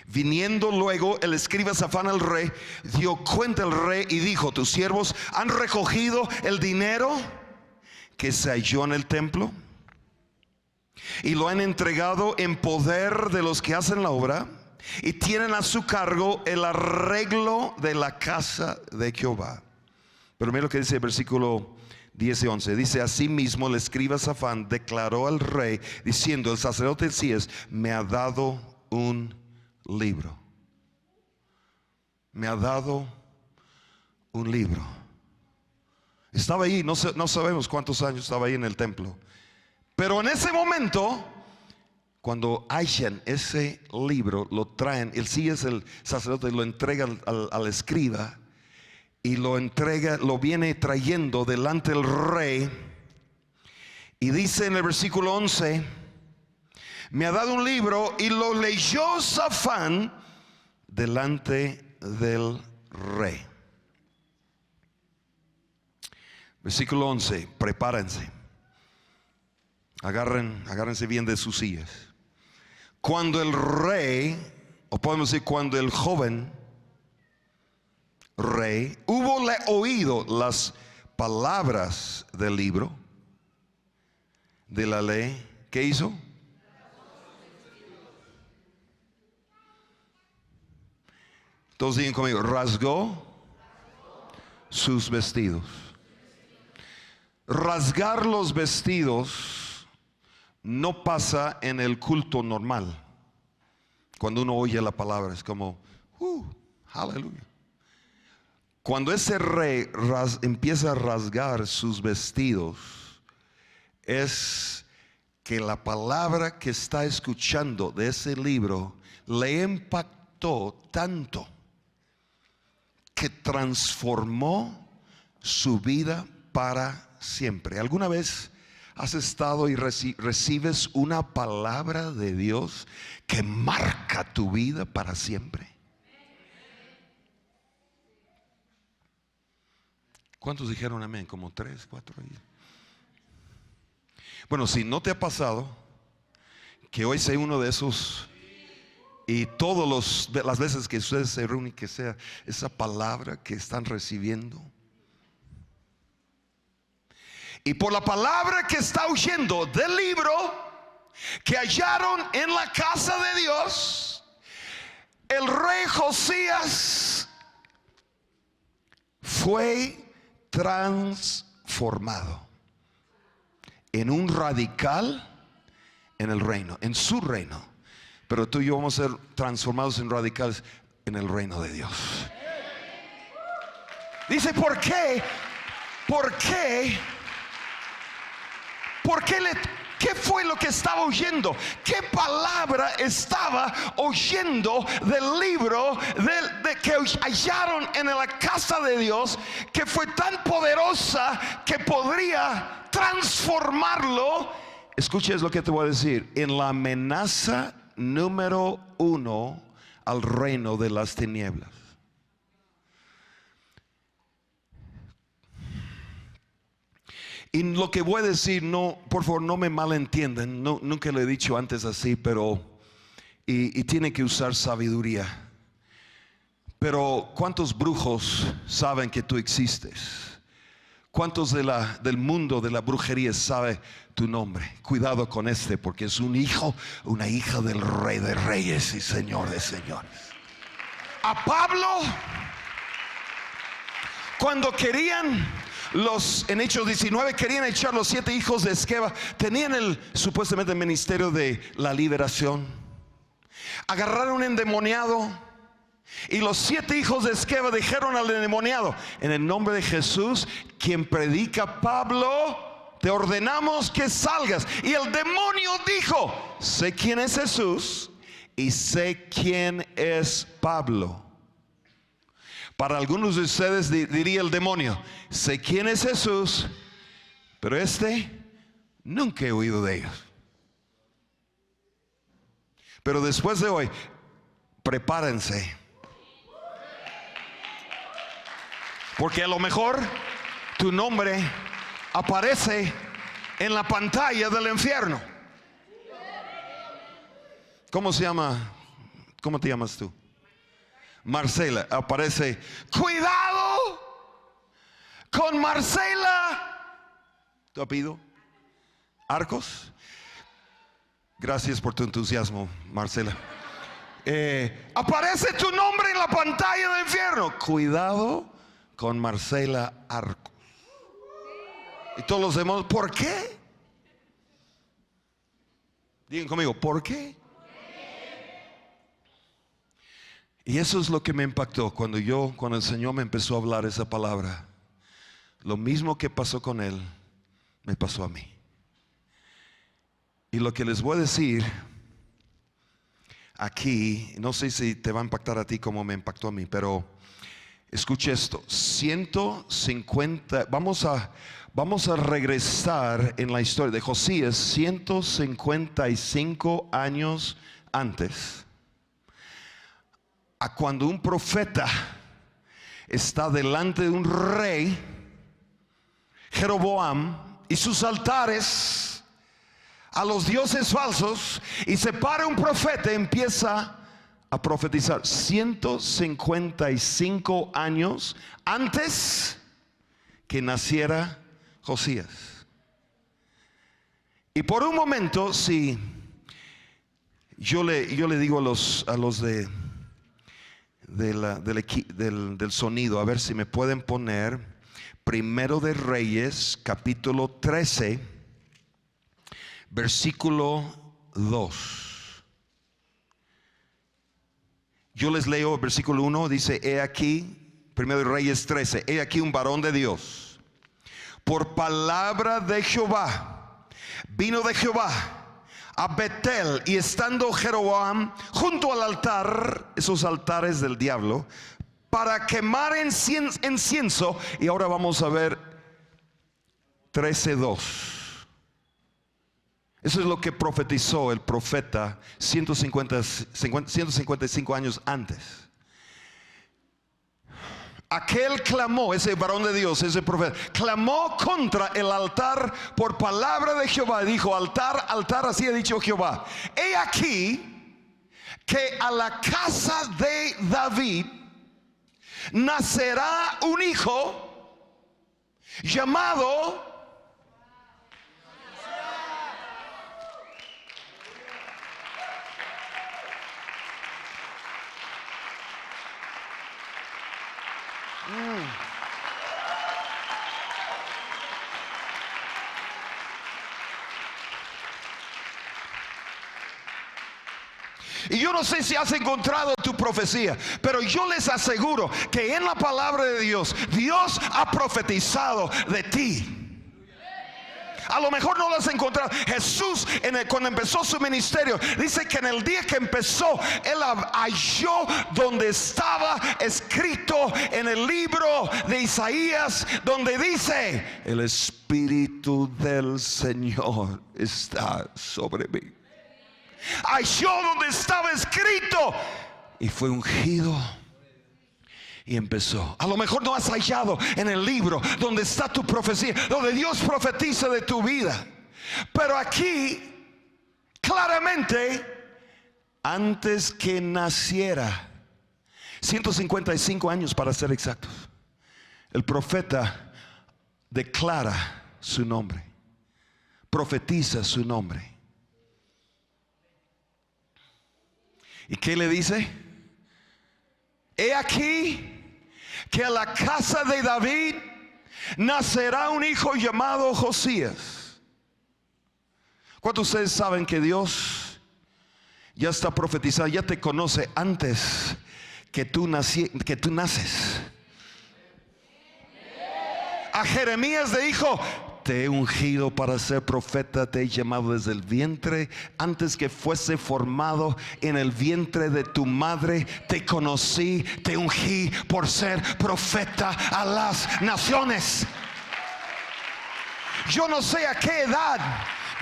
Viniendo luego el escriba Safán al rey, dio cuenta al rey y dijo: tus siervos han recogido el dinero que se halló en el templo y lo han entregado en poder de los que hacen la obra, y tienen a su cargo el arreglo de la casa de Jehová. Pero mira lo que dice el versículo 10 y 11. Dice: asimismo el escriba Safán declaró al rey diciendo: el sacerdote Hilcías me ha dado un libro. Me ha dado un libro. Estaba ahí, no sabemos cuántos años estaba ahí en el templo, pero en ese momento, cuando hallan ese libro, lo traen. Hilcías, el sacerdote, lo entrega al escriba, y lo entrega, lo viene trayendo delante del rey. Y dice en el versículo 11: me ha dado un libro, y lo leyó Safán delante del rey. Versículo 11, prepárense, agárrense bien de sus sillas. Cuando el rey, o podemos decir cuando el joven rey hubo oído las palabras del libro de la ley, ¿qué hizo? Todos digan conmigo: rasgó sus vestidos. Rasgar los vestidos no pasa en el culto normal. Cuando uno oye la palabra es como aleluya. Cuando ese rey empieza a rasgar sus vestidos, es que la palabra que está escuchando de ese libro le impactó tanto que transformó su vida para siempre. ¿Alguna vez has estado y recibes una palabra de Dios que marca tu vida para siempre? ¿Cuántos dijeron amén? Como 3, 4 ahí. Bueno, si no te ha pasado, que hoy sea uno de esos, y todas las veces que ustedes se reúnen, que sea esa palabra que están recibiendo. Y por la palabra que está oyendo del libro que hallaron en la casa de Dios, el rey Josías fue transformado en un radical en el reino, en su reino. Pero tú y yo vamos a ser transformados en radicales en el reino de Dios. Dice: ¿por qué? ¿Por qué? ¿Por qué ¿qué fue lo que estaba oyendo? ¿Qué palabra estaba oyendo del libro que hallaron en la casa de Dios, que fue tan poderosa que podría transformarlo? Escuches lo que te voy a decir. En la amenaza número 1 al reino de las tinieblas. Y lo que voy a decir, no, por favor, no me malentiendan, nunca lo he dicho antes así, pero y tiene que usar sabiduría. Pero ¿cuántos brujos saben que tú existes? ¿Cuántos del mundo de la brujería sabe tu nombre? Cuidado con porque es un hijo, una hija del Rey de Reyes y Señor de Señores. A Pablo, cuando querían en Hechos 19, querían echar los 7 hijos de Esqueva, tenían supuestamente el ministerio de la liberación. Agarraron un endemoniado, y los 7 hijos de Esqueva dijeron al endemoniado: en el nombre de Jesús, quien predica Pablo, te ordenamos que salgas. Y el demonio dijo: sé quién es Jesús y sé quién es Pablo. Para algunos de ustedes diría el demonio: sé quién es Jesús, pero nunca he oído de ellos. Pero después de hoy, prepárense, Porque a lo mejor tu nombre aparece en la pantalla del infierno. ¿Cómo se llama? ¿Cómo te llamas tú? Marcela. Aparece, cuidado con Marcela. ¿Tu apellido? Arcos. Gracias por tu entusiasmo, Marcela. Aparece tu nombre en la pantalla del infierno. Cuidado con Marcela Arcos. Y todos los demás, ¿por qué? Digan conmigo, ¿por qué? Y eso es lo que me impactó cuando el Señor me empezó a hablar esa palabra. Lo mismo que pasó con él, me pasó a mí. Y lo que les voy a decir aquí, no sé si te va a impactar a ti como me impactó a mí, pero escuche esto. 150, vamos a regresar en la historia de Josías 155 años antes, a cuando un profeta está delante de un rey, Jeroboam, y sus altares a los dioses falsos, y se para un profeta y empieza a profetizar 155 años antes que naciera Josías. Y por un momento, si yo le digo a los del sonido, a ver si me pueden poner Primero de Reyes, capítulo 13, versículo 2. Yo les leo el versículo 1, dice: he aquí, Primero de Reyes 13, he aquí un varón de Dios, por palabra de Jehová, vino de Jehová a Betel, y estando Jeroboam junto al altar, esos altares del diablo, para quemar incienso. Y ahora vamos a ver 13:2. Eso es lo que profetizó el profeta 155 años antes. Aquel clamó, ese varón de Dios, ese profeta, clamó contra el altar por palabra de Jehová. Dijo: altar, altar, así ha dicho Jehová. He aquí que a la casa de David nacerá un hijo llamado Y yo no sé si has encontrado tu profecía, pero yo les aseguro que en la palabra de Dios, Dios ha profetizado de ti. A lo mejor no lo has encontrado. Jesús, cuando empezó su ministerio, dice que en el día que empezó, él halló donde estaba escrito en el libro de Isaías, donde dice: el Espíritu del Señor está sobre mí. Halló donde estaba escrito y fue ungido. Y empezó. A lo mejor no has hallado en el libro donde está tu profecía, donde Dios profetiza de tu vida. Pero aquí, claramente, antes que naciera, 155 años para ser exactos, el profeta declara su nombre, profetiza su nombre. ¿Y qué le dice? He aquí que a la casa de David nacerá un hijo llamado Josías. ¿Cuántos de ustedes saben que Dios ya está profetizado, ya te conoce antes que tú naces? A Jeremías le dijo: te he ungido para ser profeta, te he llamado desde el vientre, antes que fuese formado en el vientre de tu madre, te conocí, te ungí por ser profeta a las naciones. Yo no sé a qué edad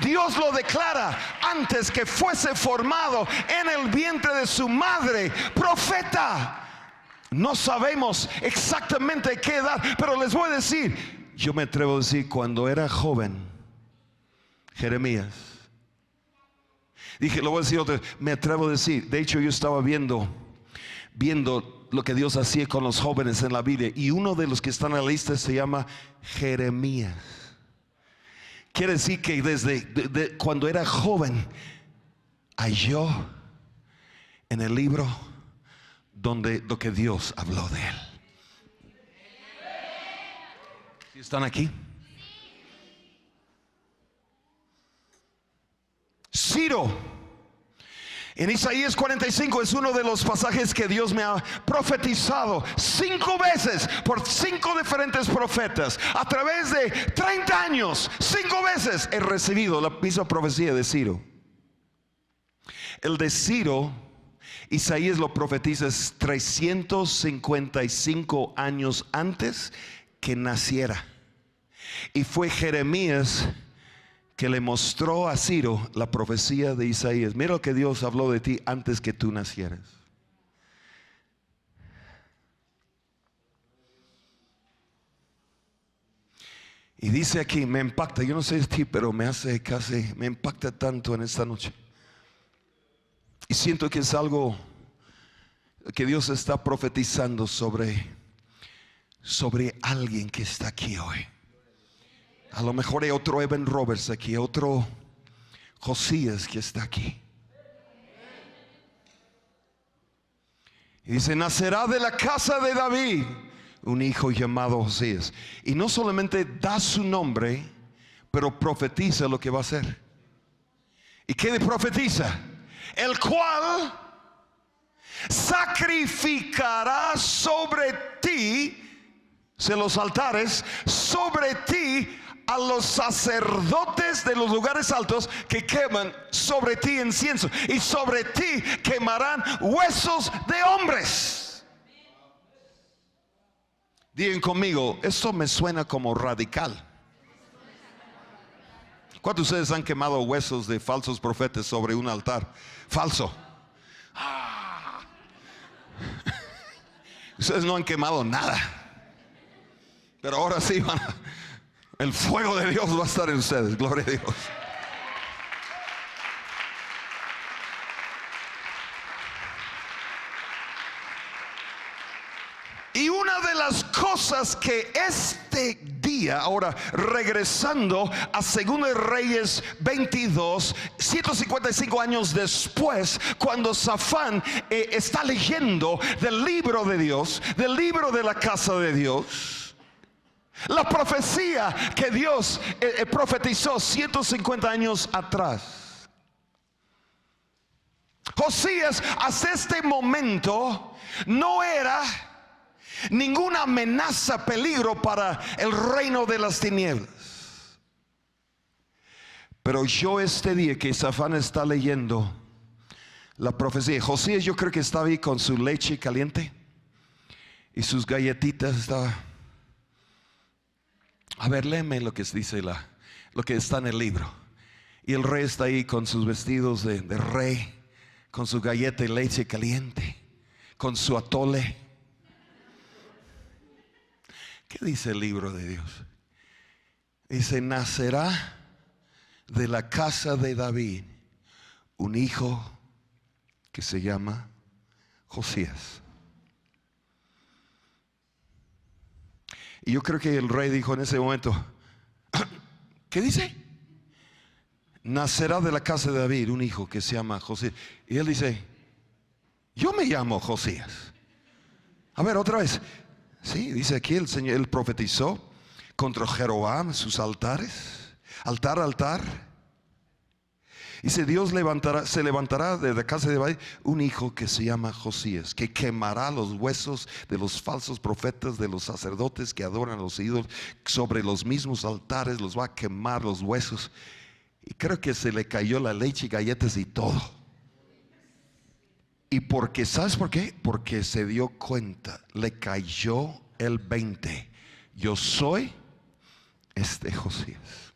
Dios lo declara, antes que fuese formado en el vientre de su madre, profeta. No sabemos exactamente qué edad, pero les voy a decir, yo me atrevo a decir, cuando era joven, Jeremías. Dije, lo voy a decir otra vez, me atrevo a decir, de hecho yo estaba viendo lo que Dios hacía con los jóvenes en la Biblia, y uno de los que están en la lista se llama Jeremías. Quiere decir que desde cuando era joven halló en el libro donde lo que Dios habló de él. ¿Sí están aquí? Ciro, en Isaías 45 es uno de los pasajes que Dios me ha profetizado 5 veces por 5 diferentes profetas. A través de 30 años, 5 veces he recibido la misma profecía de Ciro. El de Ciro, Isaías lo profetiza 355 años antes que naciera. Y fue Jeremías que le mostró a Ciro la profecía de Isaías. Mira lo que Dios habló de ti antes que tú nacieras. Y dice aquí, me impacta, yo no sé de ti, pero me impacta tanto en esta noche. Y siento que es algo que Dios está profetizando sobre alguien que está aquí hoy. A lo mejor hay otro Evan Roberts aquí, otro Josías que está aquí. Y dice, nacerá de la casa de David un hijo llamado Josías. Y no solamente da su nombre, pero profetiza lo que va a hacer. ¿Y qué le profetiza? El cual sacrificará sobre ti, los altares, sobre ti a los sacerdotes de los lugares altos que queman sobre ti incienso, y sobre ti quemarán huesos de hombres. Digan conmigo, esto me suena como radical. ¿Cuántos de ustedes han quemado huesos de falsos profetas sobre un altar falso? Ustedes no han quemado nada, pero ahora sí el fuego de Dios va a estar en ustedes. Gloria a Dios. Y una de las cosas que este día, ahora regresando a 2 Reyes 22, 155 años después, cuando Safán está leyendo del libro de Dios, del libro de la casa de Dios, la profecía que Dios profetizó 150 años atrás. Josías hasta este momento no era ninguna amenaza, peligro para el reino de las tinieblas. Pero yo este día que Safán está leyendo la profecía, Josías yo creo que estaba ahí con su leche caliente y sus galletitas. Estaba, a ver, léeme lo que dice lo que está en el libro. Y el rey está ahí con sus vestidos de rey, con su galleta y leche caliente, con su atole. ¿Qué dice el libro de Dios? Dice, nacerá de la casa de David un hijo que se llama Josías. Y yo creo que el rey dijo en ese momento, ¿qué dice? Nacerá de la casa de David un hijo que se llama Josías. Y él dice, yo me llamo Josías. A ver, otra vez. Sí, dice aquí el Señor, él profetizó contra Jeroboam, sus altares, altar. Dice, Dios se levantará de la casa de David un hijo que se llama Josías, que quemará los huesos de los falsos profetas, de los sacerdotes que adoran a los ídolos. Sobre los mismos altares los va a quemar los huesos. Y creo que se le cayó la leche y galletas y todo. Y porque, ¿sabes por qué? Porque se dio cuenta, le cayó el 20. Yo soy Josías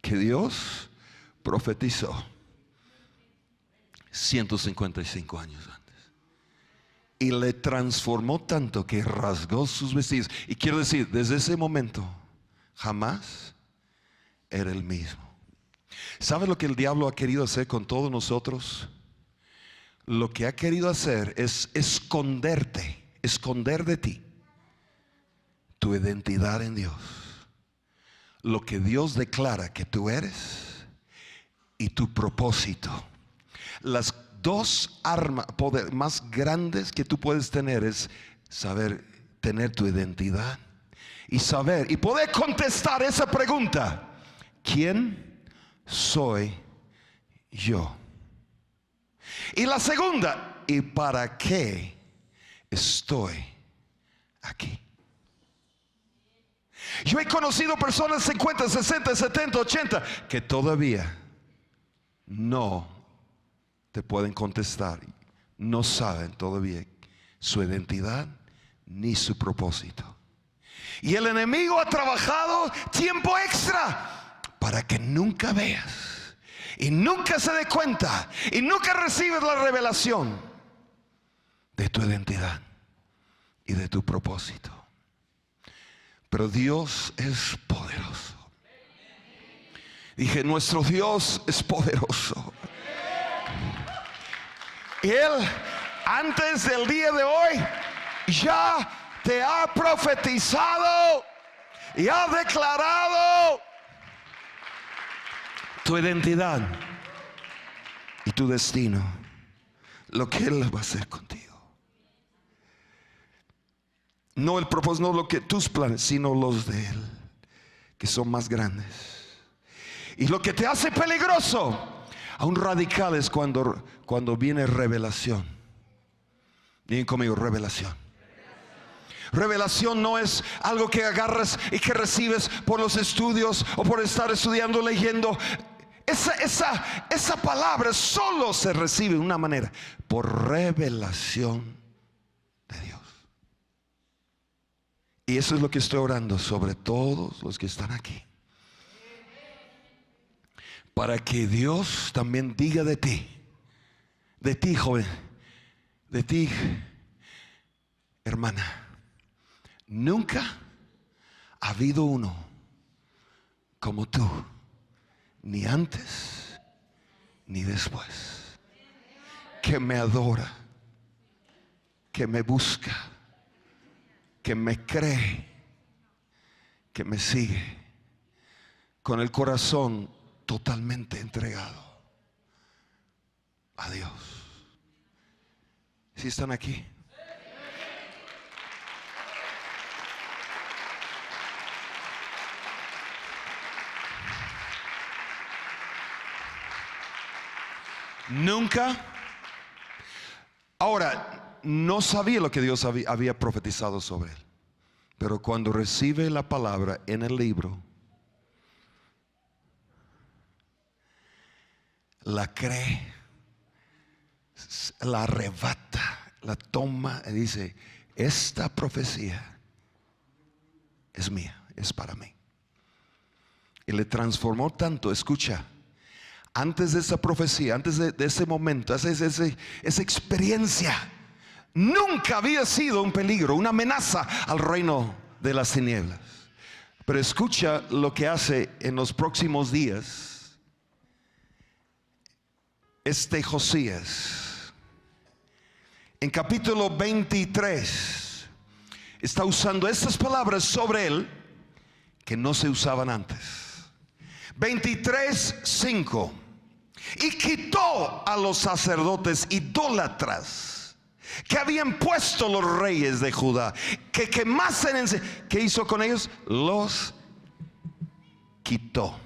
que Dios profetizó 155 años antes. y le transformó tanto que rasgó sus vestidos. Y quiero decir, desde ese momento jamás era el mismo. ¿Sabe lo que el diablo ha querido hacer con todos nosotros? Lo que ha querido hacer es esconderte, esconder de ti tu identidad en Dios, lo que Dios declara que tú eres y tu propósito. Las dos armas más grandes que tú puedes tener es saber tener tu identidad y saber y poder contestar esa pregunta: ¿quién soy yo? Y la segunda: ¿y para qué estoy aquí? Yo he conocido personas 50, 60, 70, 80 que todavía no te pueden contestar, no saben todavía su identidad ni su propósito. Y el enemigo ha trabajado tiempo extra para que nunca veas y nunca se dé cuenta y nunca recibes la revelación de tu identidad y de tu propósito. Pero Dios es poderoso. Dije, nuestro Dios es poderoso. Y Él, antes del día de hoy, ya te ha profetizado y ha declarado tu identidad y tu destino, lo que Él va a hacer contigo. No el propósito, no lo que tus planes, sino los de Él, que son más grandes. Y lo que te hace peligroso, aún radical, es cuando viene revelación. Digan conmigo, revelación. Revelación no es algo que agarras y que recibes por los estudios o por estar estudiando, leyendo. Esa palabra solo se recibe de una manera: por revelación de Dios. Y eso es lo que estoy orando sobre todos los que están aquí, para que Dios también diga de ti joven, de ti hermana: nunca ha habido uno como tú, ni antes ni después, que me adora, que me busca, que me cree, que me sigue con el corazón totalmente entregado a Dios. ¿Sí están aquí? Nunca. Ahora, no sabía lo que Dios había profetizado sobre él, pero cuando recibe la palabra en el libro, la cree, la arrebata, la toma y dice: esta profecía es mía, es para mí. Y le transformó tanto. Escucha, antes de esa profecía, antes de ese momento, esa experiencia, nunca había sido un peligro, una amenaza al reino de las tinieblas. Pero escucha lo que hace en los próximos días Josías. En capítulo 23 está usando estas palabras sobre él que no se usaban antes. 23:5. Y quitó a los sacerdotes idólatras que habían puesto los reyes de Judá, que quemasen. ¿Qué hizo con ellos? Los quitó.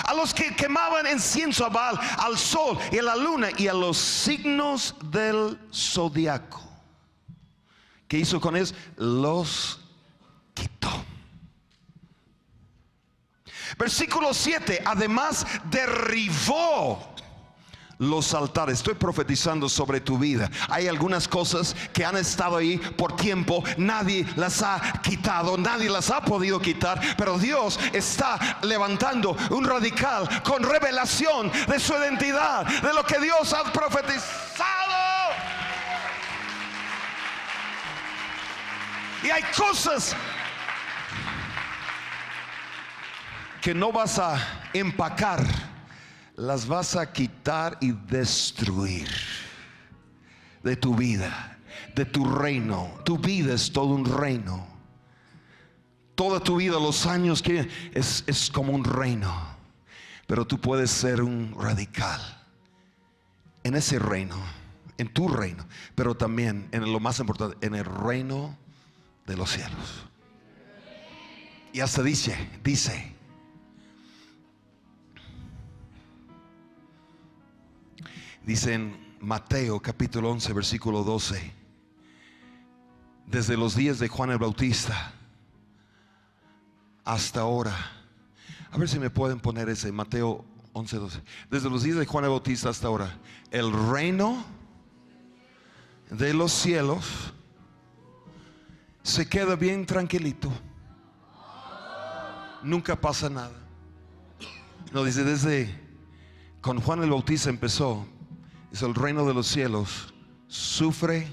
A los que quemaban incienso a Baal, al sol y a la luna y a los signos del zodiaco. ¿Qué hizo con ellos? Los quitó. Versículo 7. Además derribó los altares. Estoy profetizando sobre tu vida. Hay algunas cosas que han estado ahí por tiempo, nadie las ha quitado, nadie las ha podido quitar, pero Dios está levantando un radical con revelación de su identidad, de lo que Dios ha profetizado Y hay cosas que no vas a empacar, las vas a quitar y destruir de tu vida, de tu reino. Tu vida es todo un reino. Toda tu vida, los años que es como un reino. Pero tú puedes ser un radical en ese reino, en tu reino, pero también en lo más importante, en el reino de los cielos. Y hasta dice en Mateo capítulo 11 versículo 12, desde los días de Juan el Bautista hasta ahora. A ver si me pueden poner ese Mateo 11, 12. Desde los días de Juan el Bautista hasta ahora, el reino de los cielos se queda bien tranquilito. Nunca pasa nada. No, dice desde con Juan el Bautista empezó. Es el reino de los cielos sufre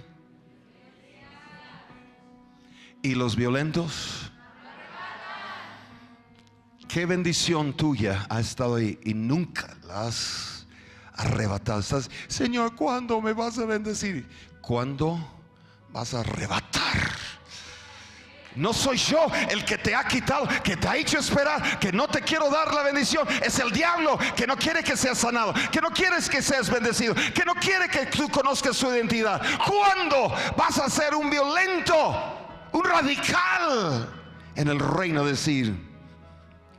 y los violentos. Qué bendición tuya ha estado ahí y nunca la has arrebatado. Estás, Señor, ¿cuándo me vas a bendecir? ¿Cuándo vas a arrebatar? No soy yo el que te ha quitado, que te ha hecho esperar, que no te quiero dar la bendición. Es el diablo que no quiere que seas sanado, que no quieres que seas bendecido, que no quiere que tú conozcas su identidad. ¿Cuándo vas a ser un violento, un radical en el reino? Decir,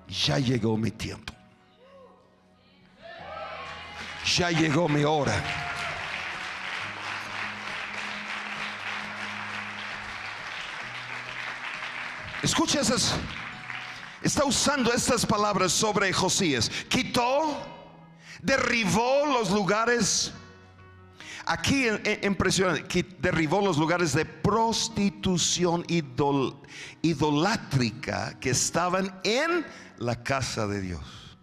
ya llegó mi tiempo, ya llegó mi hora. Escucha esas. Está usando estas palabras sobre Josías. Quitó, derribó los lugares. Aquí impresionante. Derribó los lugares de prostitución idolátrica que estaban en la casa de Dios.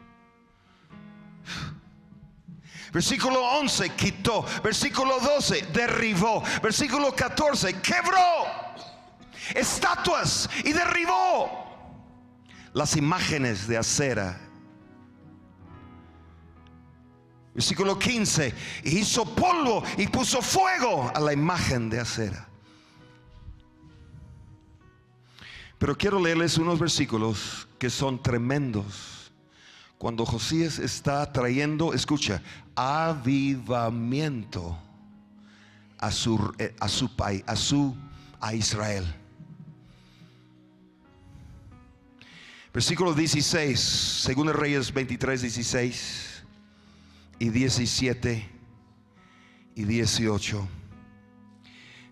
Versículo 11, quitó. Versículo 12, derribó. Versículo 14, quebró estatuas y derribó las imágenes de acera. Versículo 15, hizo polvo y puso fuego a la imagen de acera. Pero quiero leerles unos versículos que son tremendos. Cuando Josías está trayendo, escucha, avivamiento a su país, a Israel. Versículo 16, según Reyes 23, 16 y 17 y 18.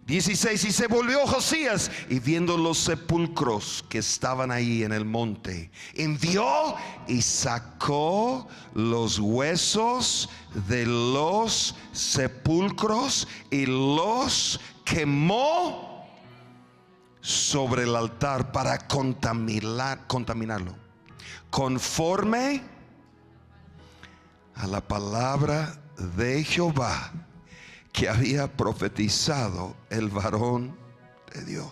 16, y se volvió Josías y viendo los sepulcros que estaban ahí en el monte, envió y sacó los huesos de los sepulcros y los quemó sobre el altar para contaminarlo, conforme a la palabra de Jehová que había profetizado el varón de Dios.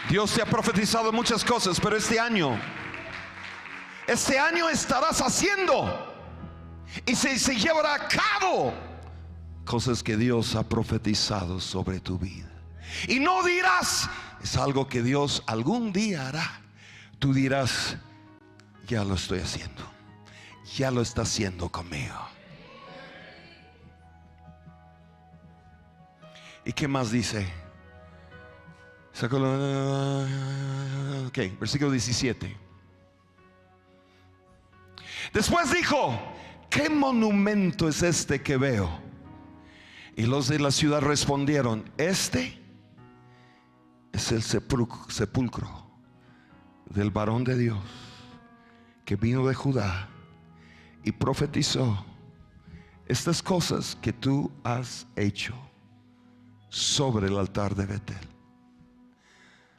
Dios te ha profetizado muchas cosas, pero este año estarás haciendo y se llevará a cabo cosas que Dios ha profetizado sobre tu vida. Y no dirás, es algo que Dios algún día hará. Tú dirás, ya lo estoy haciendo, ya lo está haciendo conmigo. ¿Y qué más dice? Ok, versículo 17. Después dijo, ¿qué monumento es este que veo? Y los de la ciudad respondieron, este es el sepulcro del varón de Dios que vino de Judá y profetizó estas cosas que tú has hecho sobre el altar de Betel.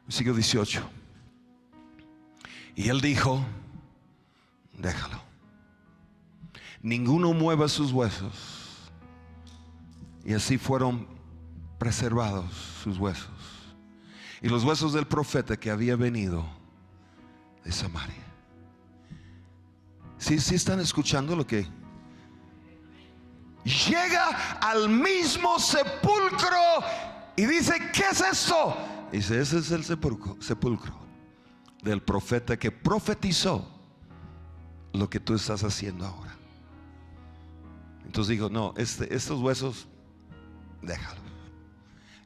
Versículo 18. Y él dijo, déjalo. Ninguno mueva sus huesos. Y así fueron preservados sus huesos. Y los huesos del profeta que había venido de Samaria. ¿Sí están escuchando lo que? Llega al mismo sepulcro y dice, ¿qué es esto? Dice, ese es el sepulcro del profeta que profetizó lo que tú estás haciendo ahora. Entonces dijo, no, estos huesos, déjalos.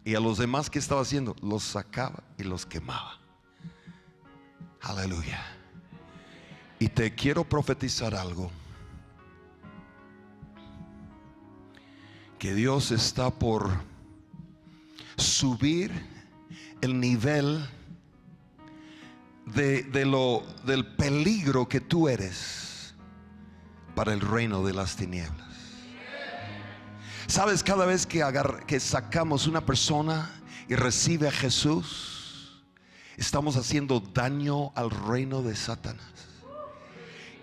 Y a los demás que estaba haciendo, los sacaba y los quemaba. Aleluya. Y te quiero profetizar algo. Que Dios está por subir el nivel del peligro que tú eres para el reino de las tinieblas. Sabes, cada vez que sacamos una persona y recibe a Jesús, estamos haciendo daño al reino de Satanás.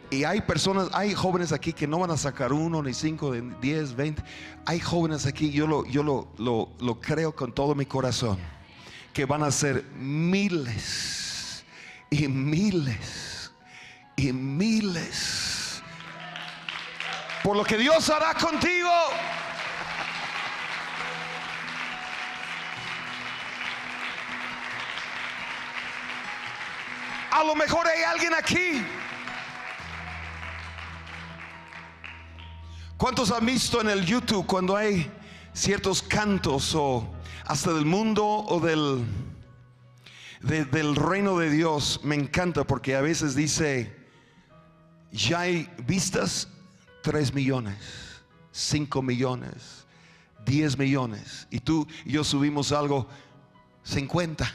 Y hay personas, hay jóvenes aquí que no van a sacar 1, ni 5, 10, 20. Hay jóvenes aquí, yo lo creo con todo mi corazón, que van a ser miles y miles y miles por lo que Dios hará contigo. A lo mejor hay alguien aquí. ¿Cuántos han visto en el YouTube cuando hay ciertos cantos o hasta del mundo o del reino de Dios? Me encanta porque a veces dice, ya hay vistas 3 millones, 5 millones, 10 millones. Y tú y yo subimos algo 50.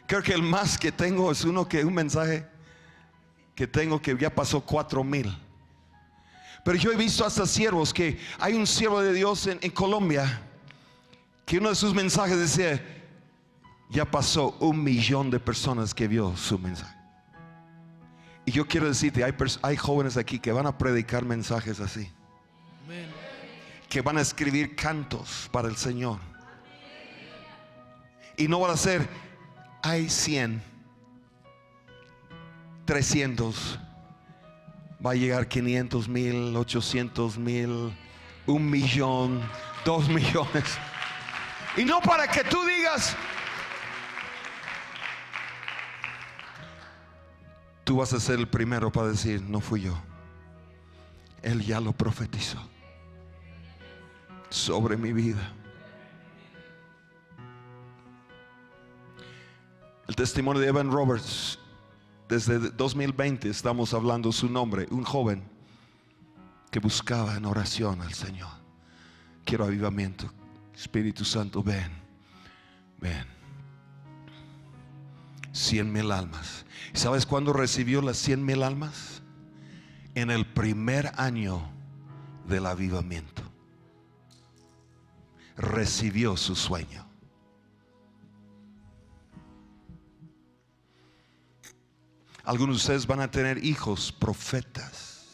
Creo que el más que tengo es un mensaje que tengo que ya pasó 4,000. Pero yo he visto hasta siervos, que hay un siervo de Dios en Colombia, que uno de sus mensajes decía, ya pasó 1 millón de personas que vio su mensaje. Y yo quiero decirte, hay jóvenes aquí que van a predicar mensajes así, que van a escribir cantos para el Señor. Y no van a ser, hay 100, 300, va a llegar 500,000, 800,000, 1 millón, 2 millones. Y no para que tú digas, tú vas a ser el primero para decir, no fui yo. Él ya lo profetizó sobre mi vida. El testimonio de Evan Roberts, desde 2020 estamos hablando su nombre. Un joven que buscaba en oración al Señor. Quiero avivamiento. Espíritu Santo, ven, ven. 100,000 almas. ¿Y sabes cuándo recibió las 100,000 almas? En el primer año del avivamiento. Recibió su sueño. Algunos de ustedes van a tener hijos profetas,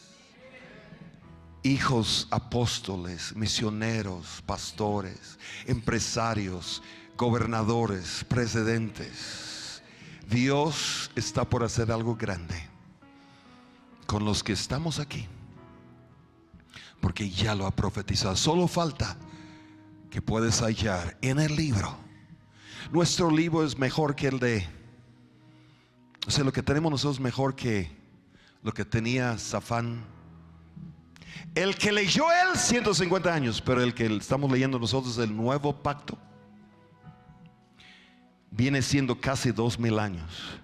hijos apóstoles, misioneros, pastores, empresarios, gobernadores, presidentes. Dios está por hacer algo grande con los que estamos aquí, porque ya lo ha profetizado. Solo falta que puedes hallar en el libro. Nuestro libro es mejor que el de, o sea, lo que tenemos nosotros es mejor que lo que tenía Safán. El que leyó él 150 años, pero el que estamos leyendo nosotros, el nuevo pacto, viene siendo casi 2,000 años.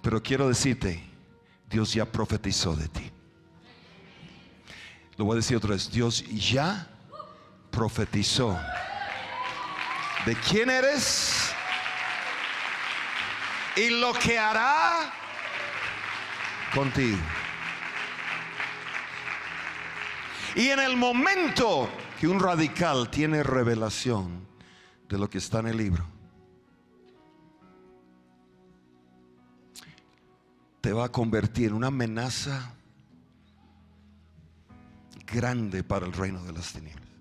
Pero quiero decirte, Dios ya profetizó de ti. Lo voy a decir otra vez, Dios ya profetizó de quién eres y lo que hará contigo. Y en el momento que un radical tiene revelación de lo que está en el libro, te va a convertir en una amenaza grande para el reino de las tinieblas.